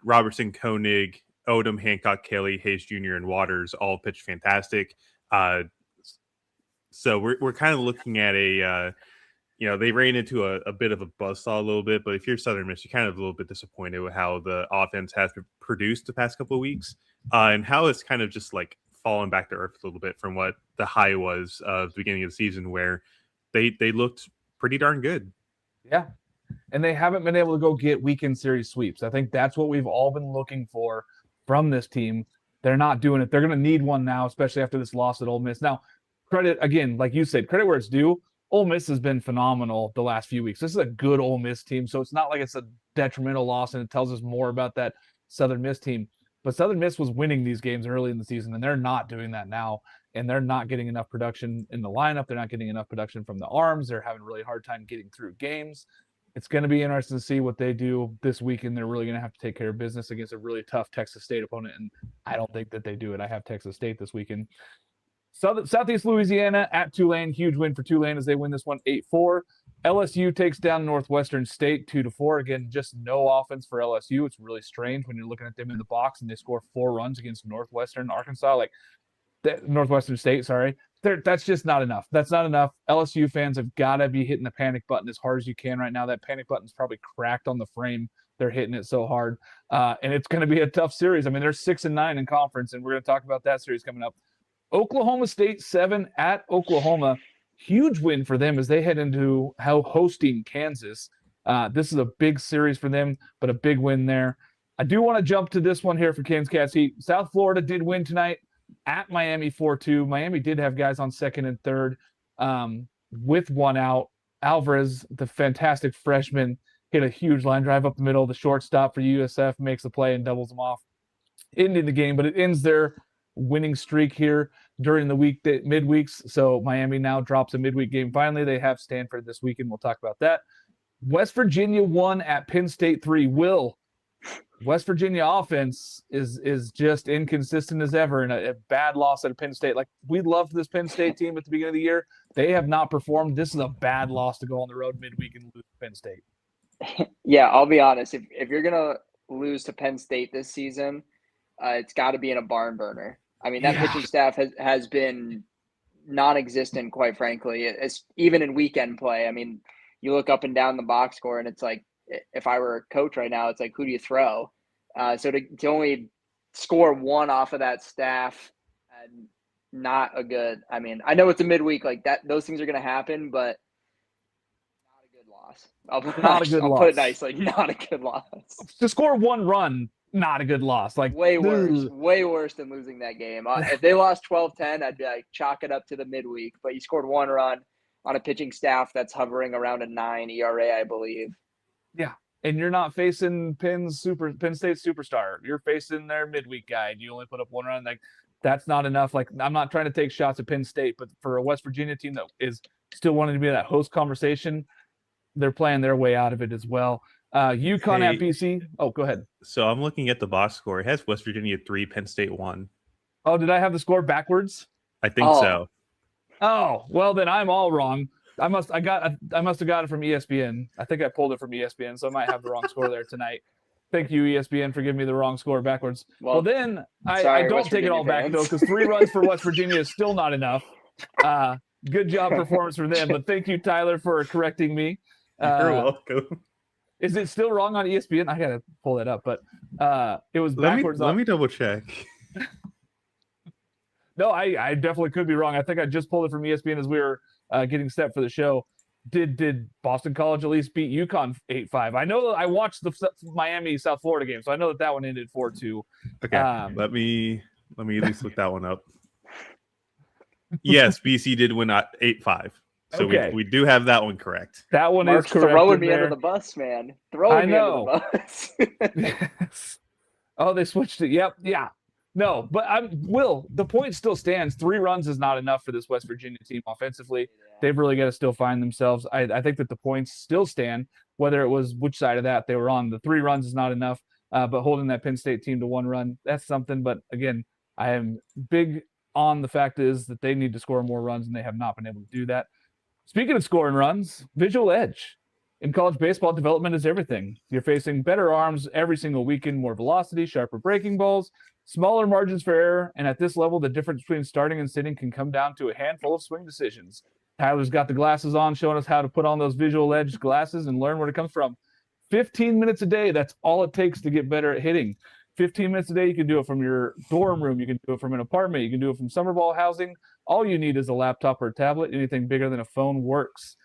Robertson, Koenig, Odom, Hancock, Kelly, Hayes Jr., and Waters all pitched fantastic. So we're kind of looking at they ran into a bit of a buzzsaw a little bit, but if you're Southern Miss, you're kind of a little bit disappointed with how the offense has produced the past couple of weeks, and how it's kind of just like fallen back to earth a little bit from what the high was of the beginning of the season, where they looked pretty darn good. Yeah. And they haven't been able to go get weekend series sweeps. I think that's what we've all been looking for from this team. They're not doing it. They're going to need one now, especially after this loss at Ole Miss. Now, credit, again, like you said, credit where it's due. Ole Miss has been phenomenal the last few weeks. This is a good Ole Miss team, so it's not like it's a detrimental loss, and it tells us more about that Southern Miss team. But Southern Miss was winning these games early in the season, and they're not doing that now. And they're not getting enough production in the lineup. They're not getting enough production from the arms. They're having a really hard time getting through games. It's going to be interesting to see what they do this weekend. They're really going to have to take care of business against a really tough Texas State opponent, and I don't think that they do it. I have Texas State this weekend. Southeast Louisiana at Tulane. Huge win for Tulane as they win this one 8-4. LSU takes down Northwestern State 2-4. Again, just no offense for LSU. It's really strange when you're looking at them in the box and they score 4 runs against Northwestern State. Sorry, that's just not enough. That's not enough. LSU fans have got to be hitting the panic button as hard as you can right now. That panic button's probably cracked on the frame. They're hitting it so hard, and it's going to be a tough series. I mean, they're 6-9 in conference, and we're going to talk about that series coming up. Oklahoma State 7 at Oklahoma. Huge win for them as they head into hosting Kansas. This is a big series for them, but a big win there. I do want to jump to this one here for Kansas Cats Heat. South Florida did win tonight at Miami 4-2. Miami did have guys on second and third with 1 out. Alvarez, the fantastic freshman, hit a huge line drive up the middle. The shortstop for USF makes the play and doubles them off, ending the game, but it ends their winning streak here during the midweeks. So Miami now drops a midweek game. Finally, they have Stanford this weekend. We'll talk about that. West Virginia 1 at Penn State 3. West Virginia offense is just inconsistent as ever, and a bad loss at Penn State. Like, we loved this Penn State team at the beginning of the year. They have not performed. This is a bad loss to go on the road midweek and lose to Penn State. Yeah, I'll be honest. If you're gonna lose to Penn State this season, it's got to be in a barn burner. I mean, that pitching staff has been non-existent, quite frankly. It's even in weekend play. I mean, you look up and down the box score, and it's like, if I were a coach right now, it's like, who do you throw? So to only score 1 off of that staff, and not a good. I mean, I know it's a midweek, like that. Those things are going to happen, but not a good loss. I'll put it nicely. Not a good loss. To score one run, not a good loss. Like way worse than losing that game. If they lost 12-10, I'd be like, chalk it up to the midweek. But you scored one run on a pitching staff that's hovering around a 9 ERA, I believe. Yeah. And you're not facing Penn State superstar. You're facing their midweek guy, and you only put up one run. Like, that's not enough. Like, I'm not trying to take shots at Penn State, but for a West Virginia team that is still wanting to be in that host conversation, they're playing their way out of it as well. UConn at BC. Oh, go ahead. So I'm looking at the box score. It has West Virginia 3, Penn State 1. Oh, did I have the score backwards? I think so. Oh, well, then I'm all wrong. I must have got it from ESPN. I think I pulled it from ESPN, so I might have the wrong score there tonight. Thank you, ESPN, for giving me the wrong score backwards. Well then I don't take it all back, though, because 3 runs for West Virginia is still not enough. Good job performance for them, but thank you, Tyler, for correcting me. You're welcome. Is it still wrong on ESPN? I got to pull that up, but it was backwards. Let me double check. No, I definitely could be wrong. I think I just pulled it from ESPN as we were getting set for the show. Did Boston College at least beat UConn 8-5? I know I watched the Miami South Florida game, so I know that one ended 4-2. Okay, let me at least look that one up. Yes, BC did win at 8-5. So okay. we do have that one correct. That one is correct. Throwing me under the bus, man. Throwing me under the bus. Yes. Oh, they switched it. Yep. Yeah. No, but the point still stands. 3 runs is not enough for this West Virginia team offensively. Yeah. They've really got to still find themselves. I think that the points still stand, whether it was which side of that they were on. The 3 runs is not enough, but holding that Penn State team to 1 run, that's something. But again, I am big on the fact is that they need to score more runs, and they have not been able to do that. Speaking of scoring runs, visual edge. In college baseball, development is everything. You're facing better arms every single weekend, more velocity, sharper breaking balls, smaller margins for error, and at this level, the difference between starting and sitting can come down to a handful of swing decisions. Tyler's got the glasses on, showing us how to put on those visual edge glasses and learn where it comes from. 15 minutes a day, that's all it takes to get better at hitting. 15 minutes a day, you can do it from your dorm room, you can do it from an apartment, you can do it from summer ball housing. All you need is a laptop or a tablet. Anything bigger than a phone works.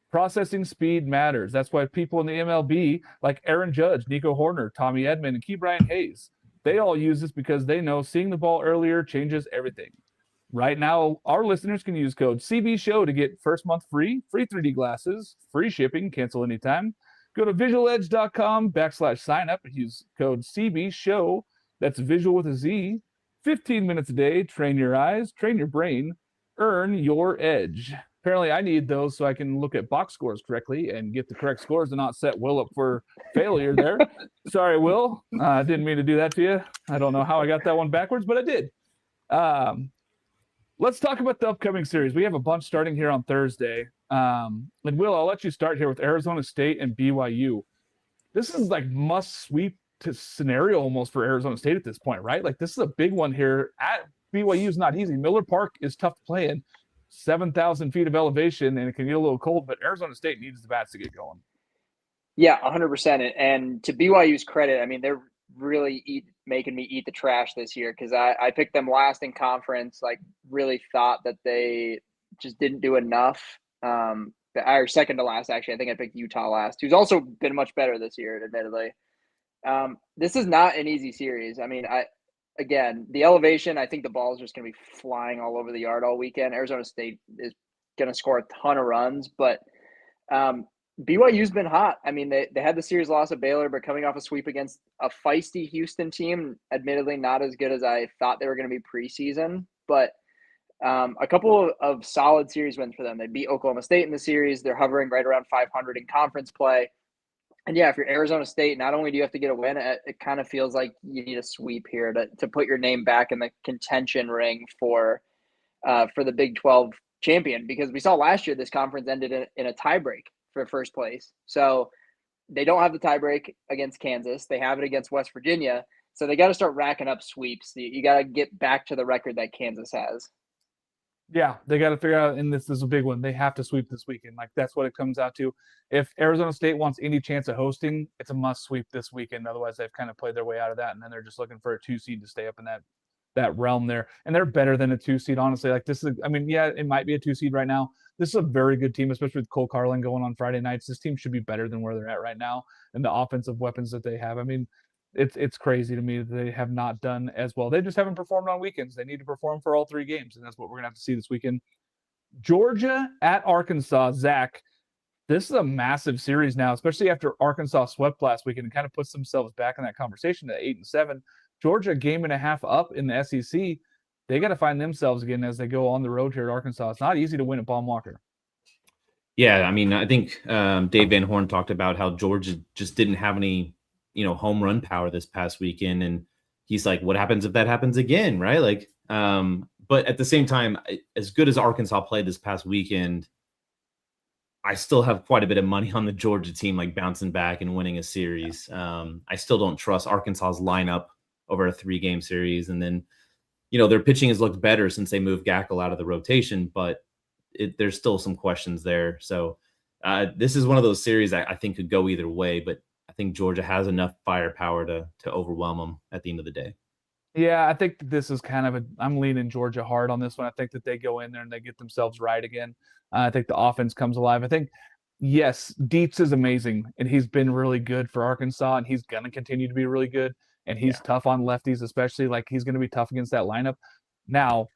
Processing speed matters. That's why people in the MLB, like Aaron Judge, Nico Horner, Tommy Edman, and Key Brian Hayes, they all use this because they know seeing the ball earlier changes everything. Right now, our listeners can use code CBSHOW to get first month free 3D glasses, free shipping, cancel anytime. Go to visualedge.com/sign up and use code CBSHOW. That's visual with a Z. 15 minutes a day, train your eyes, train your brain, earn your edge. Apparently, I need those so I can look at box scores correctly and get the correct scores and not set Will up for failure there. Sorry, Will. I didn't mean to do that to you. I don't know how I got that one backwards, but I did. Let's talk about the upcoming series. We have a bunch starting here on Thursday. And Will, I'll let you start here with Arizona State and BYU. This is like must sweep scenario almost for Arizona State at this point, right? Like, this is a big one here. At BYU is not easy. Miller Park is tough to play in. 7,000 feet of elevation, and it can get a little cold, but Arizona State needs the bats to get going. Yeah, 100%. And to BYU's credit, I mean, they're really making me eat the trash this year because I picked them last in conference, like really thought that they just didn't do enough. Or second to last, actually. I think I picked Utah last, who's also been much better this year, admittedly. This is not an easy series. I mean, again, the elevation, I think the ball is just going to be flying all over the yard all weekend. Arizona State is going to score a ton of runs, but BYU's been hot. I mean, they had the series loss at Baylor, but coming off a sweep against a feisty Houston team, admittedly not as good as I thought they were going to be preseason, but a couple of solid series wins for them. They beat Oklahoma State in the series. They're hovering right around 500 in conference play. And yeah, if you're Arizona State, not only do you have to get a win, it kind of feels like you need a sweep here to put your name back in the contention ring for the Big 12 champion, because we saw last year this conference ended in a tiebreak for first place. So they don't have the tiebreak against Kansas. They have it against West Virginia. So they got to start racking up sweeps. You got to get back to the record that Kansas has. Yeah, they got to figure out, and this is a big one, they have to sweep this weekend. Like, that's what it comes out to. If Arizona State wants any chance of hosting, it's a must sweep this weekend. Otherwise, they've kind of played their way out of that, and then they're just looking for a 2 seed to stay up in that that realm there, and they're better than a 2 seed. Honestly, like this is, I mean, yeah, it might be a 2 seed right now. This is a very good team, especially with Cole Carlin going on Friday nights. This team should be better than where they're at right now, and the offensive weapons that they have. I mean, it's crazy to me that they have not done as well. They just haven't performed on weekends. They need to perform for all 3 games, and that's what we're gonna have to see this weekend. Georgia at Arkansas. Zach, this is a massive series now, especially after Arkansas swept last weekend and kind of puts themselves back in that conversation at 8-7. Georgia, 1.5 up in the SEC. They got to find themselves again as they go on the road here at Arkansas. It's not easy to win at Baum Walker. Yeah, I mean, I think Dave Van Horn talked about how Georgia just didn't have any, home run power this past weekend, and he's like, "What happens if that happens again?" Right? Like, but at the same time, as good as Arkansas played this past weekend, I still have quite a bit of money on the Georgia team, like bouncing back and winning a series. I still don't trust Arkansas's lineup over a 3-game series, and then, their pitching has looked better since they moved Gackle out of the rotation, but there's still some questions there. So this is one of those series I think could go either way, but I think Georgia has enough firepower to overwhelm them at the end of the day. Yeah, I think this is kind of I'm leaning Georgia hard on this one. I think that they go in there and they get themselves right again. I think the offense comes alive. I think, yes, Dietz is amazing, and he's been really good for Arkansas, and he's going to continue to be really good, and he's tough on lefties, especially. Like, he's going to be tough against that lineup. Now,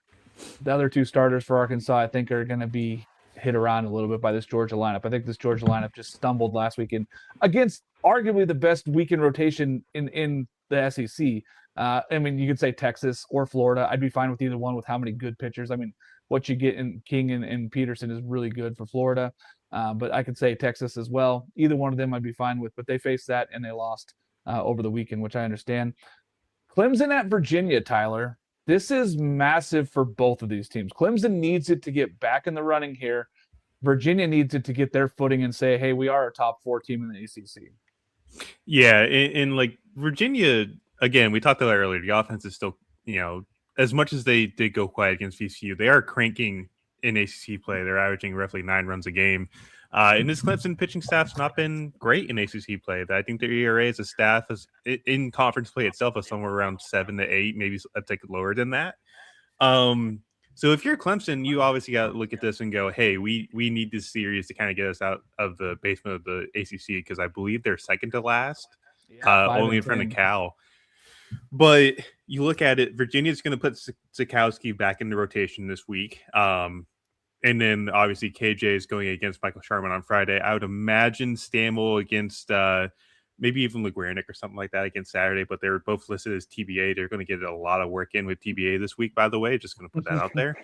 the other 2 starters for Arkansas, I think, are going to be hit around a little bit by this Georgia lineup. I think this Georgia lineup just stumbled last weekend against arguably the best weekend rotation in the SEC. I mean, you could say Texas or Florida. I'd be fine with either one with how many good pitchers. I mean, what you get in King and Peterson is really good for Florida. But I could say Texas as well. Either one of them I'd be fine with. But they faced that, and they lost over the weekend, which I understand. Clemson at Virginia, Tyler. This is massive for both of these teams. Clemson needs it to get back in the running here. Virginia needs it to get their footing and say, hey, we are a top 4 team in the ACC. Yeah, and like Virginia, again, we talked about that earlier. The offense is still, as much as they did go quiet against VCU, they are cranking in ACC play. They're averaging roughly 9 runs a game. And this Clemson pitching staff's not been great in ACC play. I think their ERA as a staff is in conference play itself is somewhere around 7 to 8, maybe a tick lower than that. So if you're Clemson, you obviously got to look at this and go, hey, we need this series to kind of get us out of the basement of the ACC, because I believe they're second to last, only in front of Cal. But you look at it, Virginia's going to put Sikowski back in the rotation this week. And then obviously KJ is going against Michael Sharman on Friday. I would imagine Stammel against maybe even LeGuernick or something like that against Saturday, but they're both listed as TBA. They're going to get a lot of work in with TBA this week, by the way. Just going to put that out there.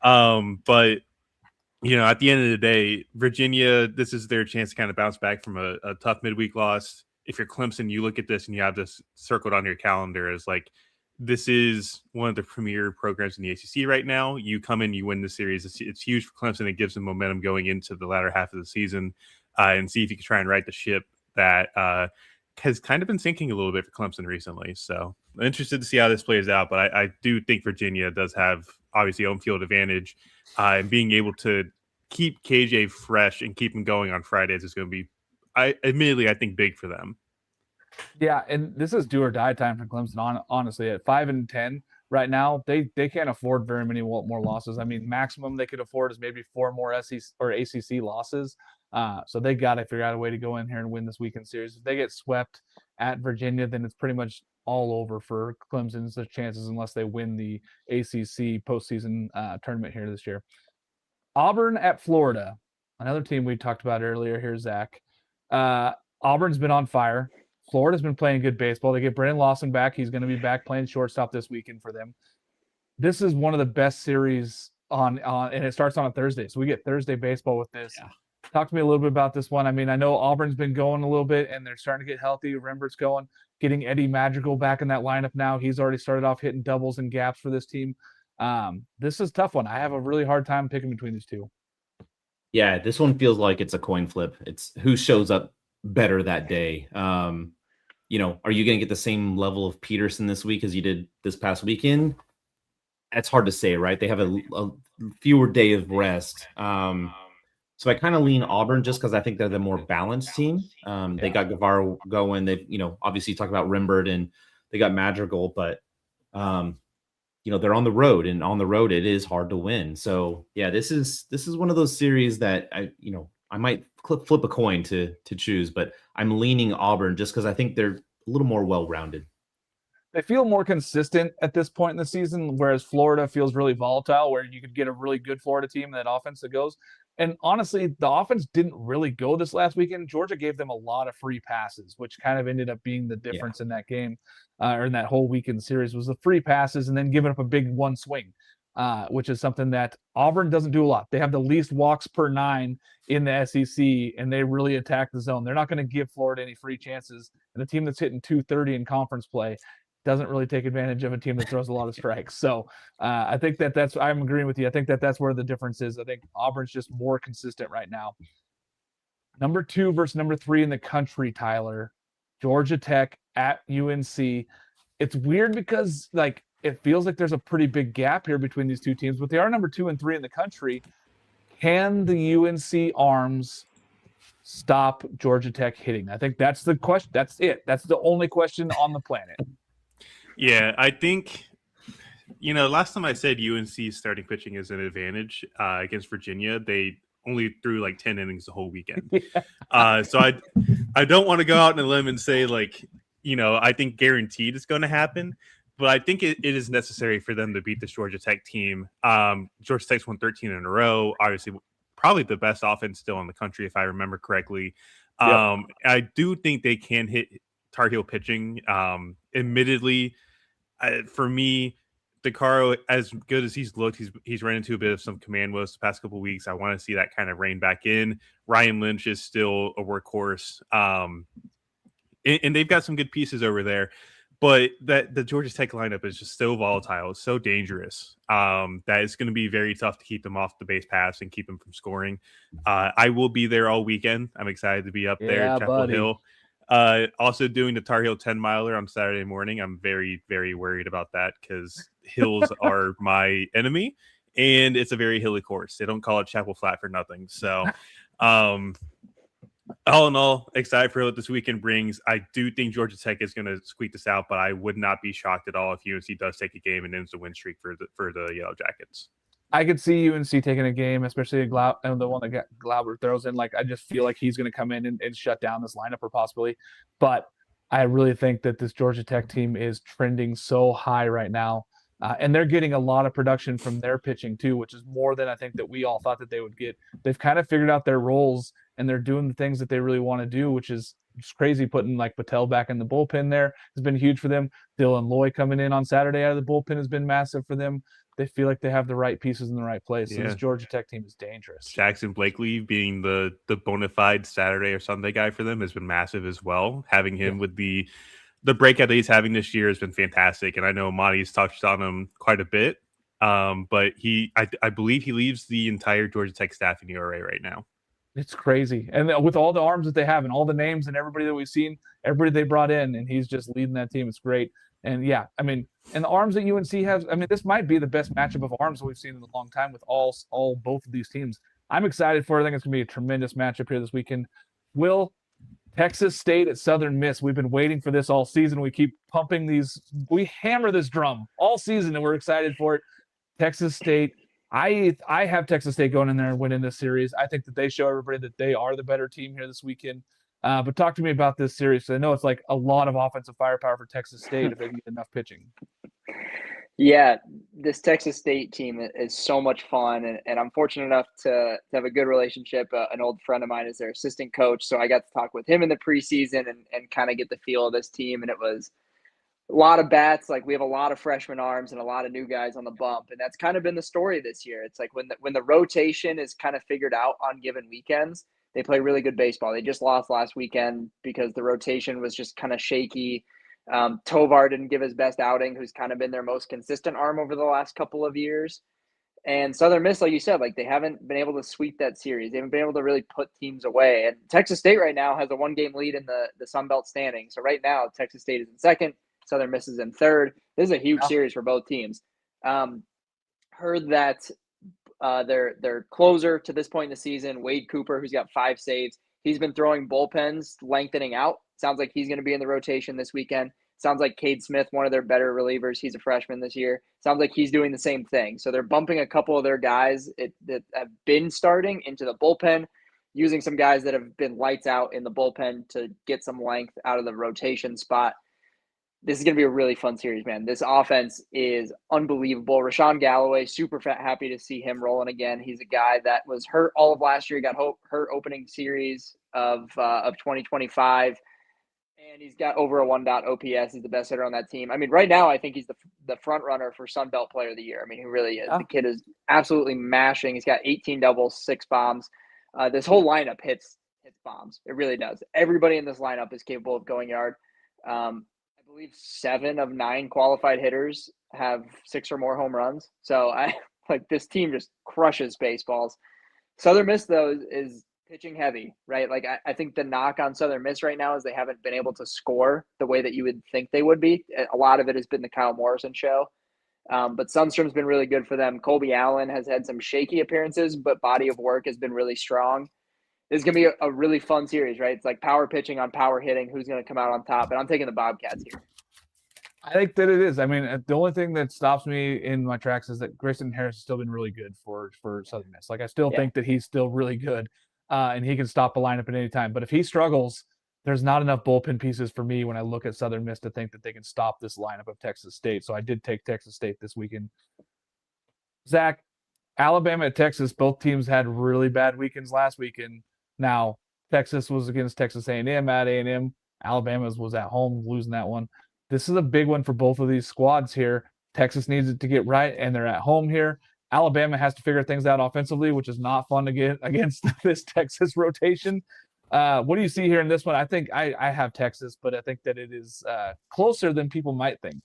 But, at the end of the day, Virginia, this is their chance to kind of bounce back from a tough midweek loss. If you're Clemson, you look at this and you have this circled on your calendar as like, this is one of the premier programs in the ACC right now. You come in, you win the series. It's huge for Clemson. It gives them momentum going into the latter half of the season, and see if you can try and right the ship that has kind of been sinking a little bit for Clemson recently. So I'm interested to see how this plays out. But I do think Virginia does have obviously home field advantage, and being able to keep KJ fresh and keep him going on Fridays is going to be, I think, big for them. Yeah, and this is do or die time for Clemson. Honestly, at 5-10 right now, they can't afford very many more losses. I mean, maximum they could afford is maybe 4 more SEC or ACC losses. So they got to figure out a way to go in here and win this weekend series. If they get swept at Virginia, then it's pretty much all over for Clemson's chances unless they win the ACC postseason tournament here this year. Auburn at Florida, another team we talked about earlier here, Zach. Auburn's been on fire. Florida's been playing good baseball. They get Brennan Lawson back. He's going to be back playing shortstop this weekend for them. This is one of the best series on and it starts on a Thursday. So we get Thursday baseball with this. Yeah. Talk to me a little bit about this one. I mean, I know Auburn's been going a little bit, and they're starting to get healthy. Rembert's going, getting Eddie Madrigal back in that lineup now. He's already started off hitting doubles and gaps for this team. This is a tough one. I have a really hard time picking between these two. Yeah, this one feels like it's a coin flip. It's who shows up better that day. Are you going to get the same level of Peterson this week as you did this past weekend? That's hard to say, right? They have a fewer day of rest. So I kind of lean Auburn just because I think they're the more balanced team. They got Guevara going. They, obviously talk about Rembert and they got Madrigal, but they're on the road, and on the road it is hard to win. So yeah, this is one of those series that I might flip a coin to choose, but I'm leaning Auburn just because I think they're a little more well-rounded. They feel more consistent at this point in the season, whereas Florida feels really volatile, where you could get a really good Florida team, that offense that goes. And honestly, the offense didn't really go this last weekend. Georgia gave them a lot of free passes, which kind of ended up being the difference in that game, or in that whole weekend series, was the free passes and then giving up a big one swing, which is something that Auburn doesn't do a lot. They have the least walks per 9 in the SEC, and they really attack the zone. They're not going to give Florida any free chances. And a team that's hitting 230 in conference play doesn't really take advantage of a team that throws a lot of strikes. So I think I'm agreeing with you. I think that's where the difference is. I think Auburn's just more consistent right now. Number 2 versus number 3 in the country, Tyler. Georgia Tech at UNC. It's weird because it feels like there's a pretty big gap here between these two teams, but they are number 2 and 3 in the country. Can the UNC Arms stop Georgia Tech hitting? I think that's the question. That's it. That's the only question on the planet. Yeah, I think, last time I said UNC starting pitching is an advantage against Virginia, they only threw like 10 innings the whole weekend. So I don't want to go out on a limb and say I think guaranteed it's going to happen, but I think it is necessary for them to beat this Georgia Tech team. Georgia Tech's won 13 in a row, obviously probably the best offense still in the country, if I remember correctly. I do think they can hit Tar Heel pitching. Admittedly, for me, DeCaro, as good as he's looked, he's run into a bit of some command woes the past couple of weeks. I want to see that kind of rein back in. Ryan Lynch is still a workhorse, and they've got some good pieces over there. But the Georgia Tech lineup is just so volatile, so dangerous, that it's going to be very tough to keep them off the base paths and keep them from scoring. I will be there all weekend. I'm excited to be up there at Chapel Hill. Also doing the Tar Heel 10 miler on Saturday morning. I'm very, very worried about that because hills are my enemy, and it's a very hilly course. They don't call it Chapel Flat for nothing. So, all in all, excited for what this weekend brings. I do think Georgia Tech is going to squeak this out, but I would not be shocked at all if UNC does take a game and ends the win streak for the Yellow Jackets. I could see UNC taking a game, especially the one that Glauber throws in. I just feel like he's going to come in and shut down this lineup, or possibly. But I really think that this Georgia Tech team is trending so high right now. And they're getting a lot of production from their pitching too, which is more than I think that we all thought that they would get. They've kind of figured out their roles, and they're doing the things that they really want to do, which is just crazy. Putting Patel back in the bullpen there has been huge for them. Dylan Loy coming in on Saturday out of the bullpen has been massive for them. They feel like they have the right pieces in the right place. Yeah. So this Georgia Tech team is dangerous. Jackson Blakely being the bona fide Saturday or Sunday guy for them has been massive as well. Having him with the breakout that he's having this year has been fantastic. And I know Monty's touched on him quite a bit. But I believe he leaves the entire Georgia Tech staff in ERA right now. It's crazy. And with all the arms that they have and all the names and everybody that we've seen, everybody they brought in, and he's just leading that team. It's great. And yeah, and the arms that UNC has, this might be the best matchup of arms that we've seen in a long time with both of these teams. I'm excited for it. I think it's going to be a tremendous matchup here this weekend. Will Texas State at Southern Miss. We've been waiting for this all season. We keep pumping we hammer this drum all season, and we're excited for it. Texas State. I have Texas State going in there and winning this series. I think that they show everybody that they are the better team here this weekend. But talk to me about this series, because I know it's a lot of offensive firepower for Texas State if they get enough pitching. Yeah, this Texas State team is so much fun, and I'm fortunate enough to have a good relationship. An old friend of mine is their assistant coach, so I got to talk with him in the preseason and kind of get the feel of this team, and it was a lot of bats. We have a lot of freshman arms and a lot of new guys on the bump, and that's kind of been the story this year. It's when the rotation is kind of figured out on given weekends, they play really good baseball. They just lost last weekend because the rotation was just kind of shaky. Tovar didn't give his best outing, who's kind of been their most consistent arm over the last couple of years. And Southern Miss, like you said, they haven't been able to sweep that series. They haven't been able to really put teams away. And Texas State right now has a 1-game lead in the Sun Belt standing. So right now, Texas State is in second, Southern Miss is in third. This is a huge series for both teams. Heard that their closer to this point in the season, Wade Cooper, who's got 5 saves, he's been throwing bullpens, lengthening out. Sounds like he's going to be in the rotation this weekend. Sounds like Cade Smith, one of their better relievers, he's a freshman this year. Sounds like he's doing the same thing. So they're bumping a couple of their guys that have been starting into the bullpen, using some guys that have been lights out in the bullpen to get some length out of the rotation spot. This is going to be a really fun series, man. This offense is unbelievable. Rashawn Galloway, super happy to see him rolling again. He's a guy that was hurt all of last year. He got hurt opening series of 2025, and he's got over a 1 OPS. He's the best hitter on that team. I mean, right now, I think he's the front runner for Sun Belt Player of the Year. I mean, he really is. Yeah. The kid is absolutely mashing. He's got 18 doubles, 6 bombs. This whole lineup hits bombs. It really does. Everybody in this lineup is capable of going yard. I believe 7 of 9 qualified hitters have 6 or more home runs. So this team just crushes baseballs. Southern Miss, though, is pitching heavy, right? Like I think the knock on Southern Miss right now is they haven't been able to score the way that you would think they would be. A lot of it has been the Kyle Morrison show. But Sundstrom's been really good for them. Colby Allen has had some shaky appearances, but body of work has been really strong. This is going to be a really fun series, right? It's like power pitching on power hitting. Who's going to come out on top? And I'm taking the Bobcats here. I think that it is. I mean, the only thing that stops me in my tracks is that Grayson Harris has still been really good for Southern Miss. Like, I still think that he's still really good, and he can stop the lineup at any time. But if he struggles, there's not enough bullpen pieces for me when I look at Southern Miss to think that they can stop this lineup of Texas State. So I did take Texas State this weekend. Zach, Alabama and Texas, both teams had really bad weekends last weekend. Now, Texas was against Texas A&M at A&M. Alabama was at home, losing that one. This is a big one for both of these squads here. Texas needs it to get right, and they're at home here. Alabama has to figure things out offensively, which is not fun to get against this Texas rotation. What do you see here in this one? I think I have Texas, but I think that it is closer than people might think.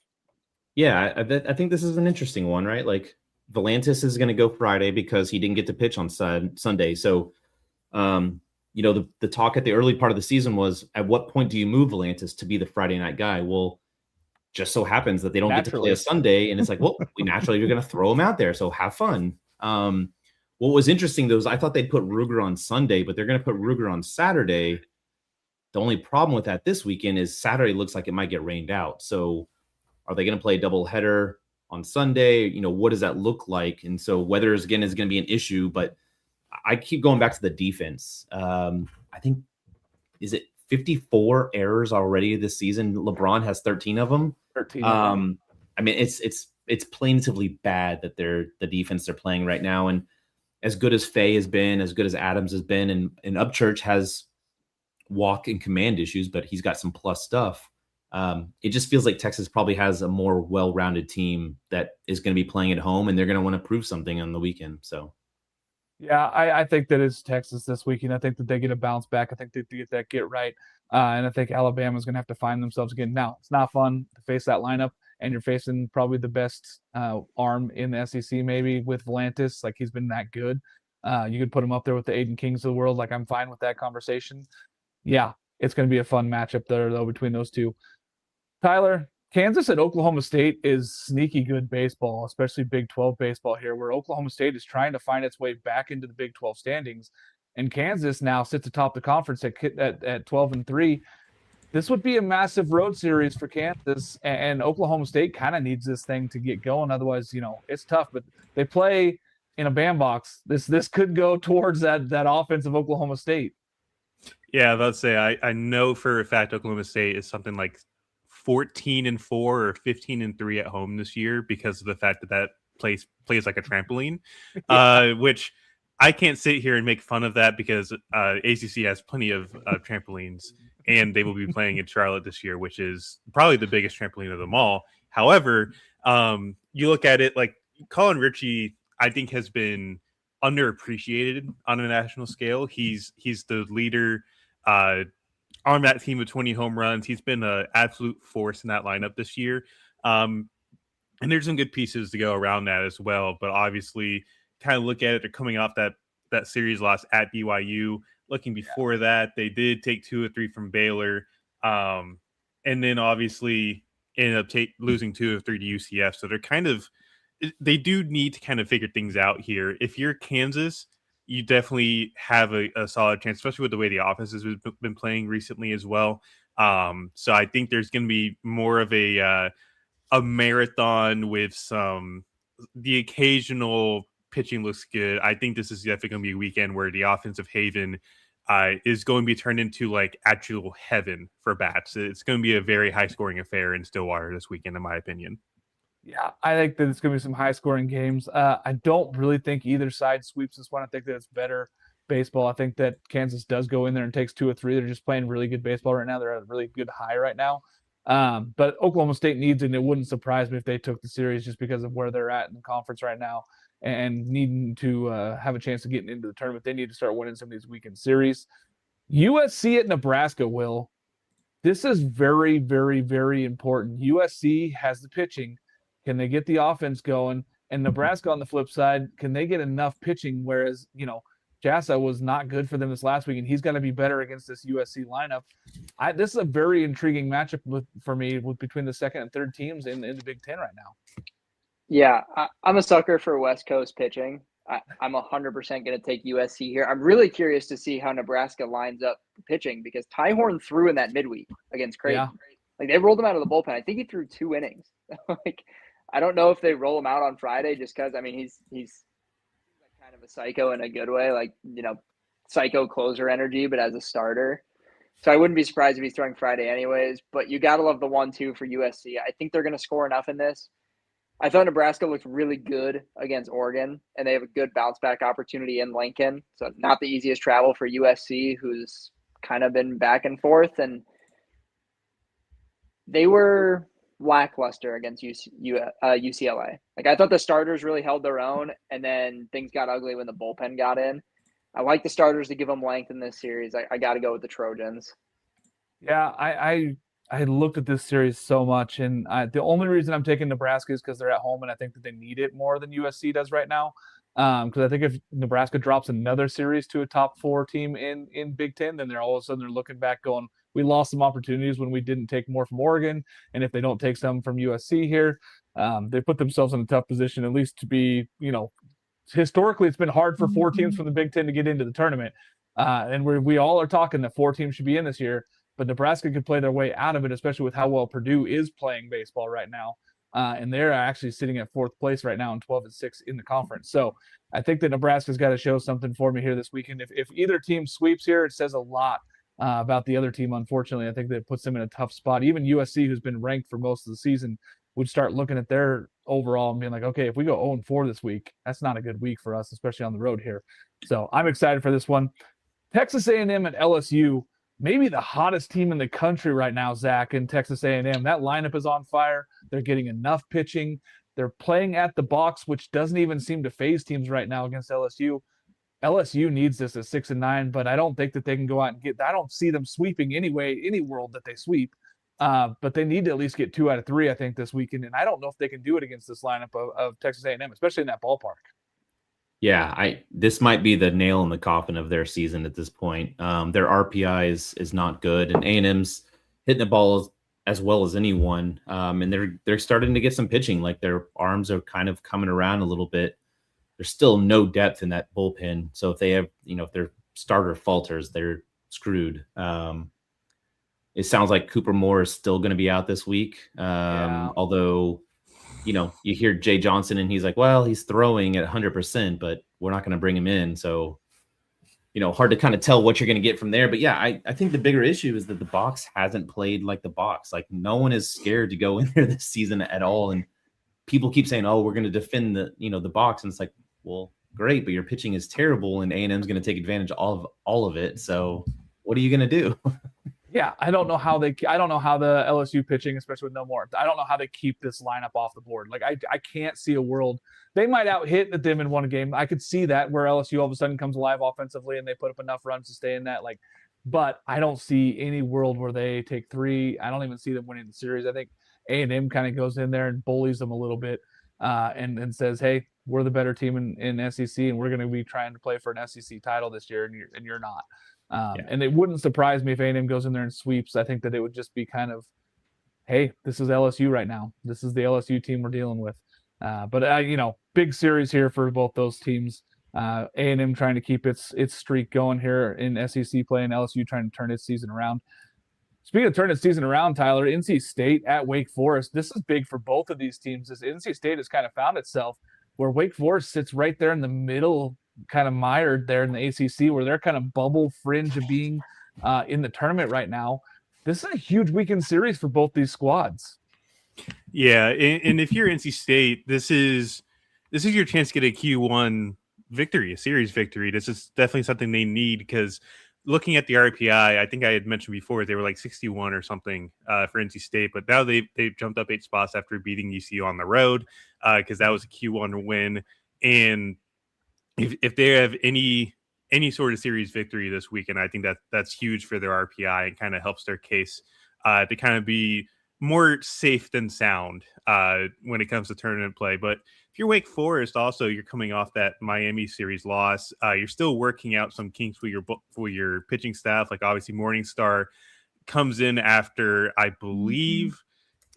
Yeah, I think this is an interesting one, right? Like, Volantis is going to go Friday because he didn't get to pitch on Sunday. So, the talk at the early part of the season was, at what point do you move Volantis to be the Friday night guy? Well, just so happens that they don't get to play a Sunday, and it's like, well, we naturally are going to throw him out there. So have fun. What was interesting, though, is I thought they'd put Ruger on Sunday, but they're going to put Ruger on Saturday. The only problem with that this weekend is Saturday looks like it might get rained out. So are they going to play a doubleheader on Sunday? What does that look like? And so weather is going to be an issue, but I keep going back to the defense. I think, is it 54 errors already this season? LeBron has 13 of them. 13. I mean, it's plaintively bad that the defense they're playing right now. And as good as Faye has been, as good as Adams has been, and Upchurch has walk and command issues, but he's got some plus stuff. It just feels like Texas probably has a more well-rounded team that is going to be playing at home, and they're going to want to prove something on the weekend. So. Yeah, I think that it's Texas this weekend. I think that they get a bounce back. I think they get right. And I think Alabama's going to have to find themselves again. Now, it's not fun to face that lineup, and you're facing probably the best arm in the SEC maybe with Volantis. Like, he's been that good. You could put him up there with the Aiden Kings of the world. Like, I'm fine with that conversation. Yeah, it's going to be a fun matchup there, though, between those two. Tyler, Kansas at Oklahoma State is sneaky good baseball, especially Big 12 baseball here, where Oklahoma State is trying to find its way back into the Big 12 standings. And Kansas now sits atop the conference at 12-3. This would be a massive road series for Kansas, and Oklahoma State kind of needs this thing to get going. Otherwise, it's tough. But they play in a bandbox. This could go towards that offense of Oklahoma State. Yeah, let's say I know for a fact Oklahoma State is something like 14-4 or 15-3 at home this year because of the fact that place plays like a trampoline, which I can't sit here and make fun of that because ACC has plenty of trampolines, and they will be playing in Charlotte this year, which is probably the biggest trampoline of them all. However, you look at it like Colin Ritchie, I think, has been underappreciated on a national scale. He's the leader on that team with 20 home runs. He's been an absolute force in that lineup this year. And there's some good pieces to go around that as well. But obviously, kind of look at it, they're coming off that series loss at BYU. Looking before that, they did take 2 or 3 from Baylor. And then obviously ended up losing 2 or 3 to UCF. So they do need to kind of figure things out here. If you're Kansas, you definitely have a solid chance, especially with the way the offense has been playing recently as well. So I think there's going to be more of a marathon with the occasional pitching looks good. I think this is definitely going to be a weekend where the offensive haven is going to be turned into like actual heaven for bats. It's going to be a very high scoring affair in Stillwater this weekend, in my opinion. Yeah, I think that it's going to be some high scoring games. I don't really think either side sweeps this one. I think that it's better baseball. I think that Kansas does go in there and takes 2 or 3. They're just playing really good baseball right now. They're at a really good high right now. But Oklahoma State needs it, and it wouldn't surprise me if they took the series just because of where they're at in the conference right now and needing to have a chance of getting into the tournament. They need to start winning some of these weekend series. USC at Nebraska, Will. This is very, very, very important. USC has the pitching. Can they get the offense going? And Nebraska on the flip side, can they get enough pitching? Whereas, Jassa was not good for them this last week, and he's got to be better against this USC lineup. This is a very intriguing matchup for me between the second and third teams in the Big Ten right now. Yeah, I'm a sucker for West Coast pitching. I'm 100% going to take USC here. I'm really curious to see how Nebraska lines up pitching because Tyhorn threw in that midweek against Creighton. Yeah. Like they rolled him out of the bullpen. I think he threw 2 innings. Like I don't know if they roll him out on Friday just because he's kind of a psycho in a good way, like psycho closer energy, but as a starter. So I wouldn't be surprised if he's throwing Friday anyways. But you gotta love the 1-2 for USC. I think they're going to score enough in this. I thought Nebraska looked really good against Oregon, and they have a good bounce back opportunity in Lincoln. So not the easiest travel for USC, who's kind of been back and forth. And they were lackluster against UCLA. Like I thought the starters really held their own, and then things got ugly when the bullpen got in. I like the starters to give them length in this series. I got to go with the Trojans. Yeah, I looked at this series so much, and the only reason I'm taking Nebraska is because they're at home, and I think that they need it more than USC does right now. Because I think if Nebraska drops another series to a top 4 team in Big Ten, then they're all of a sudden they're looking back going, we lost some opportunities when we didn't take more from Oregon, and if they don't take some from USC here, they put themselves in a tough position, at least to be, historically it's been hard for 4 teams from the Big Ten to get into the tournament, and we all are talking that 4 teams should be in this year. But Nebraska could play their way out of it, especially with how well Purdue is playing baseball right now. And they're actually sitting at 4th place right now in 12-6 in the conference. So I think that Nebraska's got to show something for me here this weekend. If either team sweeps here, it says a lot about the other team, unfortunately. I think that it puts them in a tough spot. Even USC, who's been ranked for most of the season, would start looking at their overall and being like, okay, if we go 0-4 this week, that's not a good week for us, especially on the road here. So I'm excited for this one. Texas A&M and LSU. Maybe the hottest team in the country right now, Zach, in Texas A&M. That lineup is on fire. They're getting enough pitching. They're playing at the box, which doesn't even seem to phase teams right now against LSU. LSU needs this at 6-9, but I don't think that they can go out and I don't see them sweeping any world that they sweep. But they need to at least get 2 out of 3, I think, this weekend. And I don't know if they can do it against this lineup of Texas A&M, especially in that ballpark. Yeah, this might be the nail in the coffin of their season at this point. Their RPI is not good, and A&M's hitting the ball as well as anyone. And they're starting to get some pitching. Like their arms are kind of coming around a little bit. There's still no depth in that bullpen. So if they have, if their starter falters, they're screwed. It sounds like Cooper Moore is still going to be out this week. Although, you hear Jay Johnson and he's like, well, he's throwing at 100%, but we're not going to bring him in. So, hard to kind of tell what you're going to get from there. But yeah, I think the bigger issue is that the box hasn't played like the box. Like no one is scared to go in there this season at all. And people keep saying, oh, we're going to defend the box. And it's like, well, great, but your pitching is terrible and A&M is going to take advantage of all of it. So what are you going to do? Yeah, I don't know how the LSU pitching, especially with no more, I don't know how they keep this lineup off the board. Like I can't see a world. They might out-hit them in one game. I could see that where LSU all of a sudden comes alive offensively and they put up enough runs to stay in that. But I don't see any world where they take 3. I don't even see them winning the series. I think A&M kind of goes in there and bullies them a little bit and says, hey, we're the better team in SEC and we're going to be trying to play for an SEC title this year and you're not. And it wouldn't surprise me if A&M goes in there and sweeps. I think that it would just be kind of, hey, this is LSU right now. This is the LSU team we're dealing with. But big series here for both those teams. A&M trying to keep its streak going here in SEC play, and LSU trying to turn its season around. Speaking of turning the season around, Tyler, NC State at Wake Forest. This is big for both of these teams. As NC State has kind of found itself where Wake Forest sits right there in the middle, kind of mired there in the ACC, where they're kind of bubble fringe of being in the tournament right now. This is a huge weekend series for both these squads. Yeah, and if you're NC State, this is your chance to get a Q1 victory, a series victory. This is definitely something they need, because looking at the RPI, I think I had mentioned before they were like 61 or something for NC State, but now they've jumped up 8 spots after beating ECU on the road, because that was a Q1 win. And if they have any sort of series victory this weekend, I think that's huge for their RPI and kind of helps their case to kind of be more safe than sound when it comes to tournament play. But if you're Wake Forest, also you're coming off that Miami series loss. You're still working out some kinks for your pitching staff. Like obviously Morningstar comes in after, I believe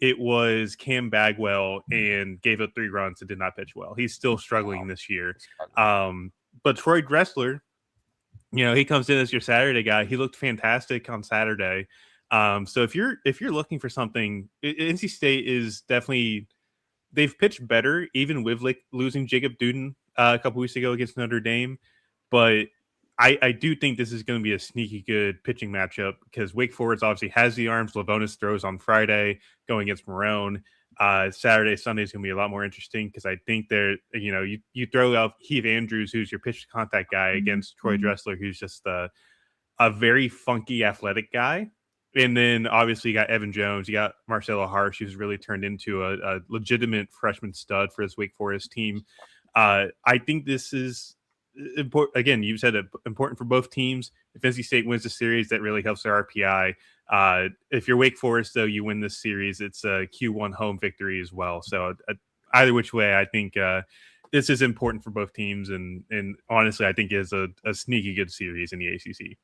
it was Cam Bagwell, and gave up 3 runs and did not pitch well. He's still struggling this year. But Troy Dressler, he comes in as your Saturday guy. He looked fantastic on Saturday. So if you're looking for something, NC State is definitely, they've pitched better, even with losing Jacob Duden a couple weeks ago against Notre Dame. But I do think this is going to be a sneaky good pitching matchup, because Wake Forest obviously has the arms. Lavonis throws on Friday going against Marone. Saturday, Sunday is going to be a lot more interesting, because I think you throw out Heath Andrews, who's your pitch to contact guy, against Troy Dressler, who's just a very funky athletic guy. And then obviously you got Evan Jones, you got Marcelo Harsh, who's really turned into a legitimate freshman stud for this Wake Forest team. I think this is important. Again, you said it, important for both teams. If NC State wins the series, that really helps their RPI. If you're Wake Forest, though, you win this series, it's a Q1 home victory as well. So either which way, I think this is important for both teams. And honestly, I think it is a sneaky good series in the ACC.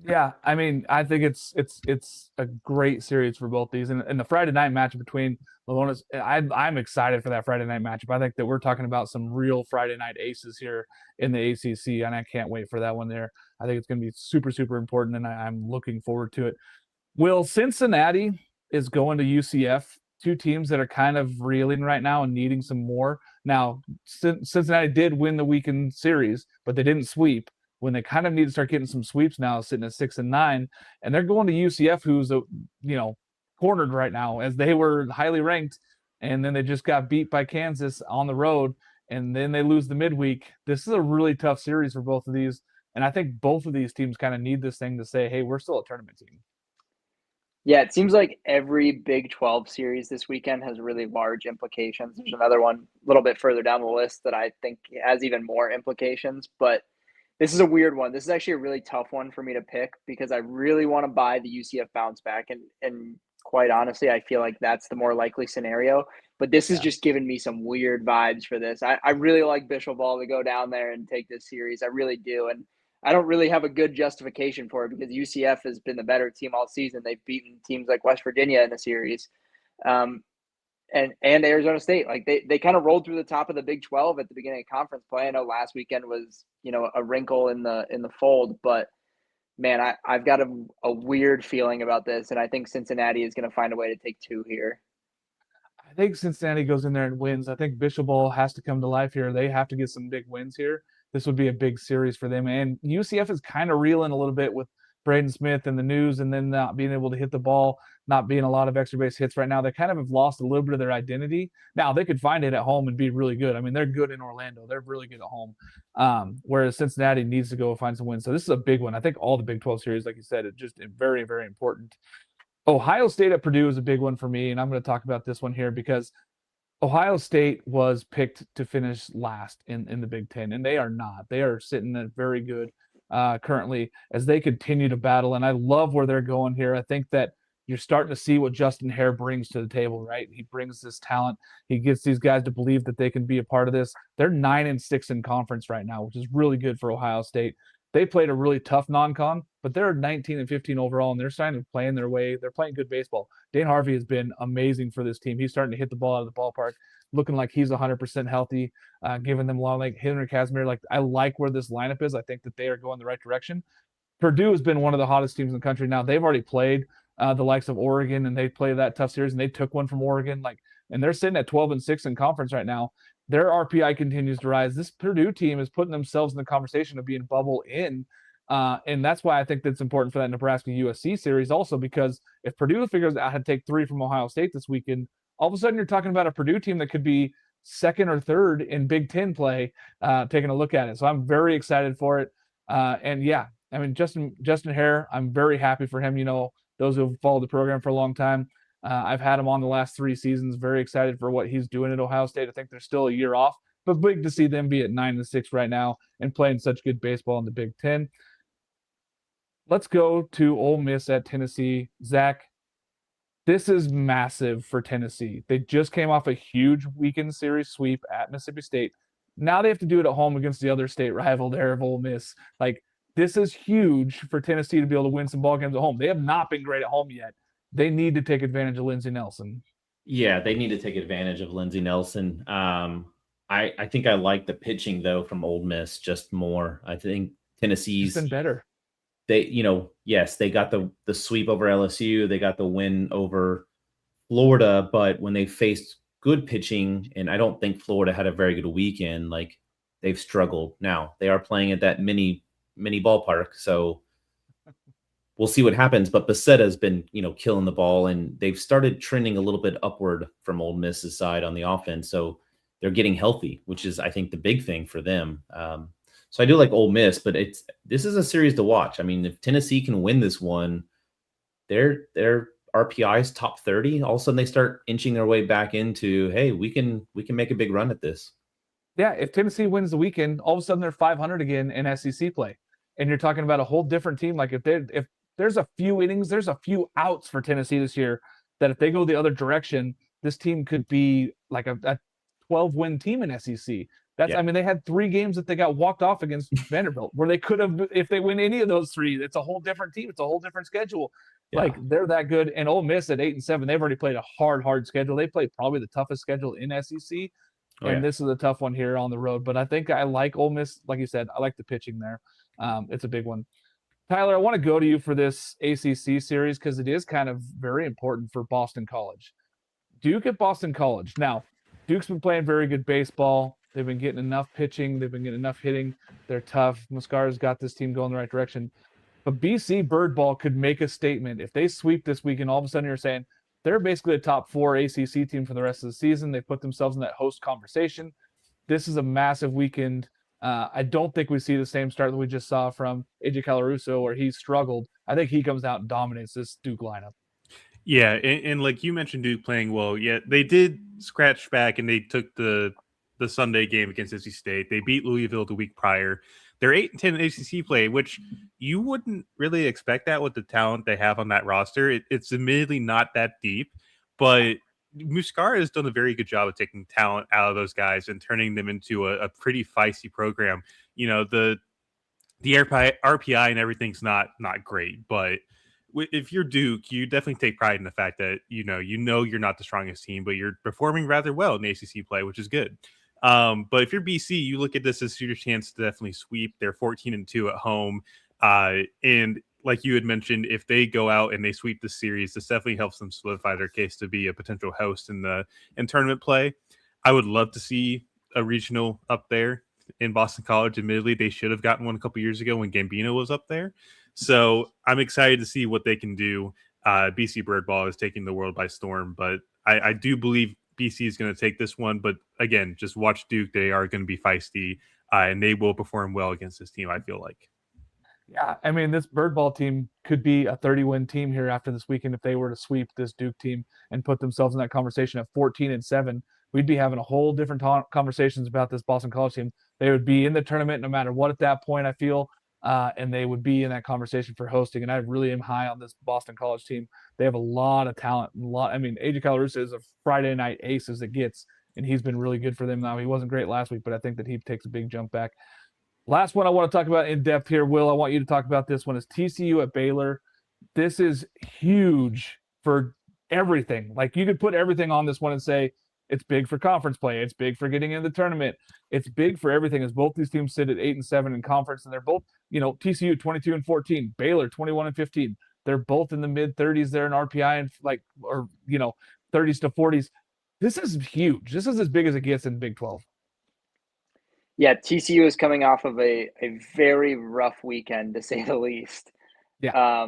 Yeah, I mean, I think it's a great series for both these, and the Friday night matchup between Lavonis, I'm excited for that Friday night matchup. I think that we're talking about some real Friday night aces here in the ACC, and I can't wait for that one there. I think it's going to be super, super important, and I'm looking forward to it. Will, Cincinnati is going to UCF, 2 teams that are kind of reeling right now and needing some more. Now, Cincinnati did win the weekend series, but they didn't sweep, when they kind of need to start getting some sweeps now, sitting at 6-9, and they're going to UCF, who's cornered right now, as they were highly ranked, and then they just got beat by Kansas on the road, and then they lose the midweek. This is a really tough series for both of these, and I think both of these teams kind of need this thing to say, hey, we're still a tournament team. Yeah, it seems like every Big 12 series this weekend has really large implications. There's another one a little bit further down the list that I think has even more implications, but this is a weird one. This is actually a really tough one for me to pick, because I really want to buy the UCF bounce back. And quite honestly, I feel like that's the more likely scenario. But this is just giving me some weird vibes for this. I really like Bishop Ball to go down there and take this series. I really do. And I don't really have a good justification for it, because UCF has been the better team all season. They've beaten teams like West Virginia in the series. And Arizona State, like they kind of rolled through the top of the Big 12 at the beginning of conference play. I know last weekend was, a wrinkle in the fold, but man, I've got a weird feeling about this, and I think Cincinnati is going to find a way to take 2 here. I think Cincinnati goes in there and wins. I think Bishop Ball has to come to life here. They have to get some big wins here. This would be a big series for them. And UCF is kind of reeling a little bit with Braden Smith and the news, and then not being able to hit the ball, not being a lot of extra base hits right now. They kind of have lost a little bit of their identity. Now, they could find it at home and be really good. I mean, they're good in Orlando. They're really good at home. Whereas Cincinnati needs to go find some wins. So this is a big one. I think all the Big 12 series, like you said, are just very, very important. Ohio State at Purdue is a big one for me, and I'm going to talk about this one here because Ohio State was picked to finish last in the Big Ten, and they are not. They are sitting at very good currently as they continue to battle, and I love where they're going here. I think that you're starting to see what Justin Hare brings to the table, right? He brings this talent. He gets these guys to believe that they can be a part of this. They're 9-6 in conference right now, which is really good for Ohio State. They played a really tough non-con, but they're 19-15 overall, and they're starting to play in their way. They're playing good baseball. Dane Harvey has been amazing for this team. He's starting to hit the ball out of the ballpark, looking like he's 100% healthy, giving them a lot, like Henry Casimir. Like, I like where this lineup is. I think that they are going the right direction. Purdue has been one of the hottest teams in the country. Now, they've already played the likes of Oregon, and they play that tough series, and they took one from Oregon. And they're sitting at 12-6 in conference right now. Their RPI continues to rise. This Purdue team is putting themselves in the conversation of being bubble in. And that's why I think that's important for that Nebraska USC series also, because if Purdue figures out how to take 3 from Ohio State this weekend, all of a sudden you're talking about a Purdue team that could be second or third in Big Ten play, taking a look at it. So I'm very excited for it. And yeah, I mean, Justin Hare, I'm very happy for him. Those who have followed the program for a long time, I've had him on the last 3 seasons. Very excited for what he's doing at Ohio State. I think they're still a year off, but big to see them be at 9-6 right now and playing such good baseball in the Big Ten. Let's go to Ole Miss at Tennessee. Zach, this is massive for Tennessee. They just came off a huge weekend series sweep at Mississippi State. Now they have to do it at home against the other state rival there of Ole Miss. This is huge for Tennessee to be able to win some ball games at home. They have not been great at home yet. They need to take advantage of Lindsey Nelson. Yeah, they need to take advantage of Lindsey Nelson. I think I like the pitching, though, from Ole Miss just more. I think Tennessee's been better. They, yes, they got the sweep over LSU. They got the win over Florida, but when they faced good pitching, and I don't think Florida had a very good weekend, they've struggled. Now they are playing at that mini ballpark, so we'll see what happens. But Becetta's been, killing the ball, and they've started trending a little bit upward from Ole Miss's side on the offense. So they're getting healthy, which is, I think, the big thing for them. So I do like Ole Miss, but this is a series to watch. I mean, if Tennessee can win this one, their RPI's top 30. All of a sudden, they start inching their way back into, hey, we can make a big run at this. Yeah, if Tennessee wins the weekend, all of a sudden they're 500 again in SEC play, and you're talking about a whole different team. If there's a few innings, there's a few outs for Tennessee this year, that if they go the other direction, this team could be like a 12-win team in SEC. I mean, they had 3 games that they got walked off against Vanderbilt, where they could have, if they win any of those 3, it's a whole different team. It's a whole different schedule. Yeah. They're that good. And Ole Miss at 8-7, they've already played a hard schedule. They played probably the toughest schedule in SEC. This is a tough one here on the road. But I think I like Ole Miss. Like you said, I like the pitching there. It's a big one. Tyler, I want to go to you for this ACC series because it is kind of very important for Boston College. Duke at Boston College. Now, Duke's been playing very good baseball. They've been getting enough pitching. They've been getting enough hitting. They're tough. Mascara's got this team going the right direction. But BC Bird Ball could make a statement. If they sweep this weekend, all of a sudden you're saying they're basically a top 4 ACC team for the rest of the season. They put themselves in that host conversation. This is a massive weekend. I don't think we see the same start that we just saw from AJ Calaruso, where he struggled. I think he comes out and dominates this Duke lineup. Yeah, and like you mentioned, Duke playing well. Yeah, they did scratch back, and they took the Sunday game against NC State. They beat Louisville the week prior. They're 8-10 ACC play, which you wouldn't really expect that with the talent they have on that roster. It's admittedly not that deep, but Muscara has done a very good job of taking talent out of those guys and turning them into a pretty feisty program. The RPI and everything's not great, but if you're Duke, you definitely take pride in the fact that you're not the strongest team, but you're performing rather well in ACC play, which is good. But if you're BC, you look at this as your chance to definitely sweep. They're 14-2 at home, and like you had mentioned, if they go out and they sweep the series, this definitely helps them solidify their case to be a potential host in tournament play. I would love to see a regional up there in Boston College. Admittedly, they should have gotten one a couple years ago when Gambino was up there. So I'm excited to see what they can do. BC Birdball is taking the world by storm, but I do believe BC is going to take this one. But again, just watch Duke. They are going to be feisty, and they will perform well against this team, I feel like. Yeah, I mean, this Birdball team could be a 30-win team here after this weekend if they were to sweep this Duke team and put themselves in that conversation at 14-7. We'd be having a whole different conversations about this Boston College team. They would be in the tournament no matter what at that point, I feel, and they would be in that conversation for hosting. And I really am high on this Boston College team. They have a lot of talent. AJ Calaruso is a Friday night ace as it gets, and he's been really good for them now. He wasn't great last week, but I think that he takes a big jump back. Last one I want to talk about in depth here, Will, I want you to talk about this one, is TCU at Baylor. This is huge for everything. You could put everything on this one and say it's big for conference play. It's big for getting into the tournament. It's big for everything, as both these teams sit at 8-7 in conference, and they're both, TCU 22-14, Baylor 21-15. They're both in the mid 30s there in RPI and 30s to 40s. This is huge. This is as big as it gets in Big 12. Yeah, TCU is coming off of a very rough weekend, to say the least. Yeah.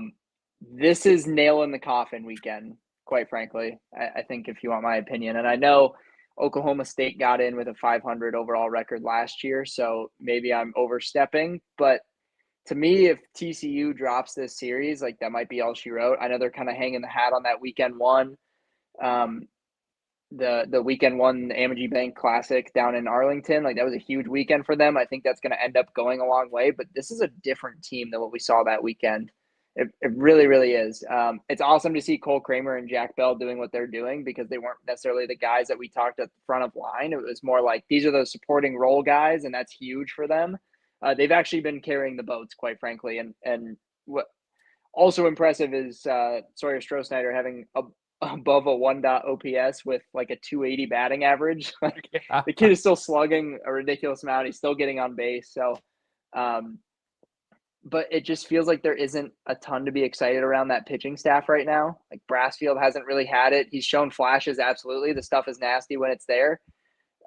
This is nail in the coffin weekend, quite frankly, I think, if you want my opinion. And I know Oklahoma State got in with a 500 overall record last year, so maybe I'm overstepping. But to me, if TCU drops this series, like, that might be all she wrote. I know they're kind of hanging the hat on that weekend one. The weekend one, the Amegy Bank Classic down in Arlington, like, that was a huge weekend for them. I think that's going to end up going a long way, but this is a different team than what we saw that weekend. It really, really is. It's awesome to see Cole Kramer and Jack Bell doing what they're doing, because they weren't necessarily the guys that we talked at the front of line. It was more like, these are the supporting role guys, and that's huge for them. They've actually been carrying the boats, quite frankly. And what also impressive is Sawyer Stroh-Snyder having above a 1. OPS with like a 280 batting average. The kid is still slugging a ridiculous amount. He's still getting on base. So, but it just feels like there isn't a ton to be excited around that pitching staff right now. Like, Brassfield hasn't really had it. He's shown flashes. Absolutely. The stuff is nasty when it's there.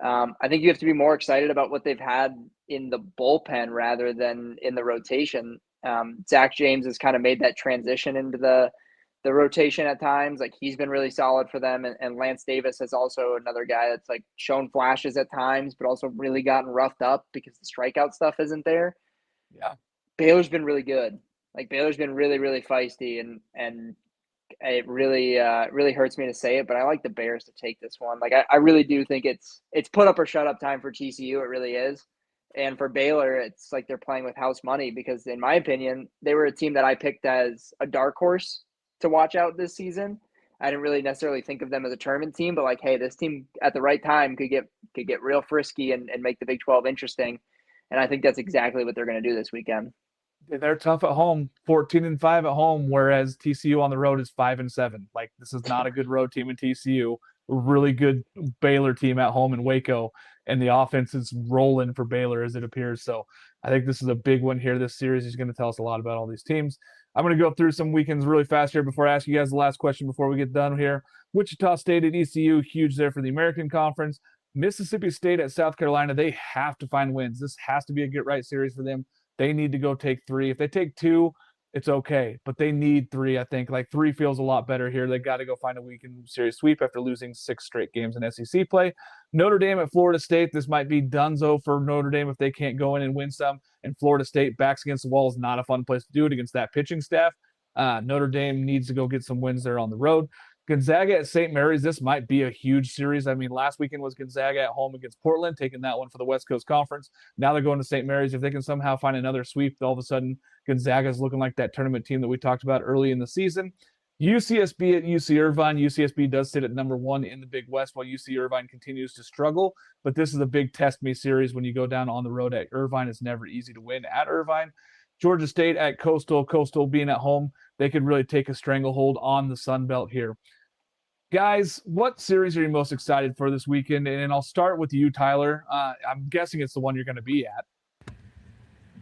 I think you have to be more excited about what they've had in the bullpen rather than in the rotation. Zach James has kind of made that transition into the rotation at times. Like, he's been really solid for them. And Lance Davis is also another guy that's like shown flashes at times, but also really gotten roughed up because the strikeout stuff isn't there. Yeah. Baylor's been really good. Like, Baylor's been really, really feisty, and it really, really hurts me to say it, but I like the Bears to take this one. Like, I really do think it's put up or shut up time for TCU. It really is. And for Baylor, it's like they're playing with house money, because in my opinion, they were a team that I picked as a dark horse to watch out this season. I didn't really necessarily think of them as a tournament team, but like, hey, this team at the right time could get real frisky and make the Big 12 interesting. And I think that's exactly what they're going to do this weekend. They're tough at home, 14-5 at home, whereas TCU on the road is 5-7. Like, this is not a good road team in TCU. A really good Baylor team at home in Waco, and the offense is rolling for Baylor as it appears. So I think this is a big one here. This series is going to tell us a lot about all these teams. I'm going to go through some weekends really fast here before I ask you guys the last question before we get done here. Wichita State at ECU, huge there for the American Conference. Mississippi State at South Carolina, they have to find wins. This has to be a get-right series for them. They need to go take 3. If they take 2, it's okay, but they need 3, I think. Like, 3 feels a lot better here. They got to go find a weekend series sweep after losing 6 straight games in SEC play. Notre Dame at Florida State. This might be donezo for Notre Dame if they can't go in and win some. And Florida State, backs against the wall, is not a fun place to do it against that pitching staff. Notre Dame needs to go get some wins there on the road. Gonzaga at St. Mary's, this might be a huge series. I mean, last weekend was Gonzaga at home against Portland, taking that one for the West Coast Conference. Now they're going to St. Mary's. If they can somehow find another sweep, all of a sudden Gonzaga is looking like that tournament team that we talked about early in the season. UCSB at UC Irvine. UCSB does sit at number 1 in the Big West, while UC Irvine continues to struggle. But this is a big test me series when you go down on the road at Irvine. It's never easy to win at Irvine. Georgia State at Coastal. Coastal being at home, they could really take a stranglehold on the Sun Belt here. Guys, what series are you most excited for this weekend? And I'll start with you, Tyler. I'm guessing it's the one you're going to be at.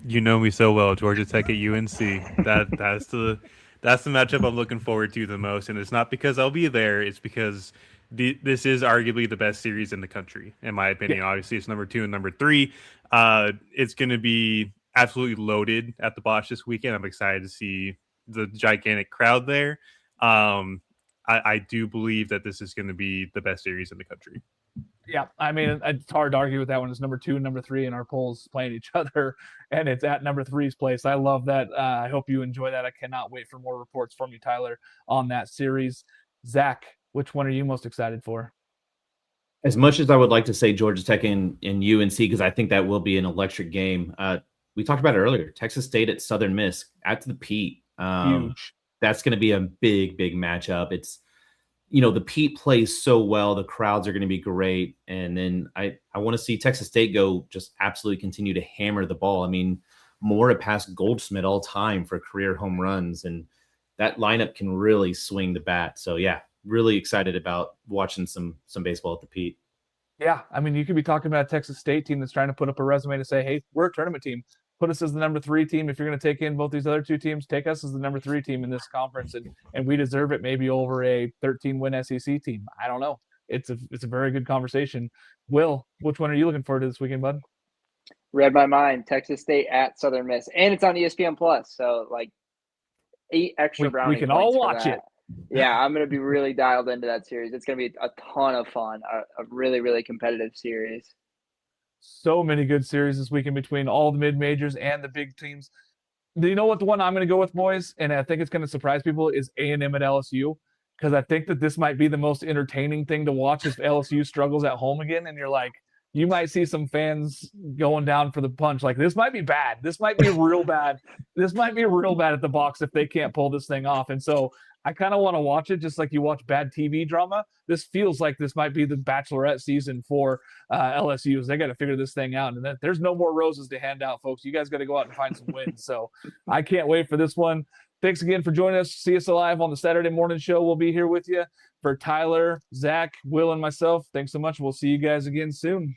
You know me so well, Georgia Tech at UNC. That's the matchup I'm looking forward to the most, and it's not because I'll be there. It's because this is arguably the best series in the country, in my opinion. Yeah. Obviously, it's number 2 and number 3. It's going to be absolutely loaded at the Bosch this weekend. I'm excited to see the gigantic crowd there. I do believe that this is going to be the best series in the country. Yeah, I mean, it's hard to argue with that one. It's number 2 and number 3 in our polls playing each other, and it's at number 3's place. I love that. I hope you enjoy that. I cannot wait for more reports from you, Tyler, on that series. Zach, which one are you most excited for? As much as I would like to say Georgia Tech and UNC, because I think that will be an electric game. We talked about it earlier. Texas State at Southern Miss, at the Pete. Huge. That's going to be a big, big matchup. It's, the Pete plays so well. The crowds are going to be great. And then I want to see Texas State go just absolutely continue to hammer the ball. I mean, Moore had passed Goldschmidt all time for career home runs, and that lineup can really swing the bat. So, yeah, really excited about watching some baseball at the Pete. Yeah, I mean, you could be talking about a Texas State team that's trying to put up a resume to say, hey, we're a tournament team. put us as the number 3 team. If you're going to take in both these other 2 teams, take us as the number 3 team in this conference, and we deserve it maybe over a 13-win SEC team. I don't know. It's a very good conversation. Will, which one are you looking forward to this weekend, bud? Read my mind. Texas State at Southern Miss, and it's on ESPN Plus. So like 8 extra brownie. We can all watch it. Yeah, I'm going to be really dialed into that series. It's going to be a ton of fun. A really, really competitive series. So many good series this weekend between all the mid-majors and the big teams. Do you know what the one I'm going to go with, boys? And I think it's going to surprise people is A&M at LSU, because I think that this might be the most entertaining thing to watch if LSU struggles at home again. And you're like, you might see some fans going down for the punch. Like, this might be bad. This might be real bad. This might be real bad at the box if they can't pull this thing off. And so I kind of want to watch it just like you watch bad TV drama. This feels like this might be the Bachelorette season for LSU. They got to figure this thing out. And there's no more roses to hand out, folks. You guys got to go out and find some wins. So I can't wait for this one. Thanks again for joining us. See us live on the Saturday morning show. We'll be here with you. For Tyler, Zach, Will, and myself, thanks so much. We'll see you guys again soon.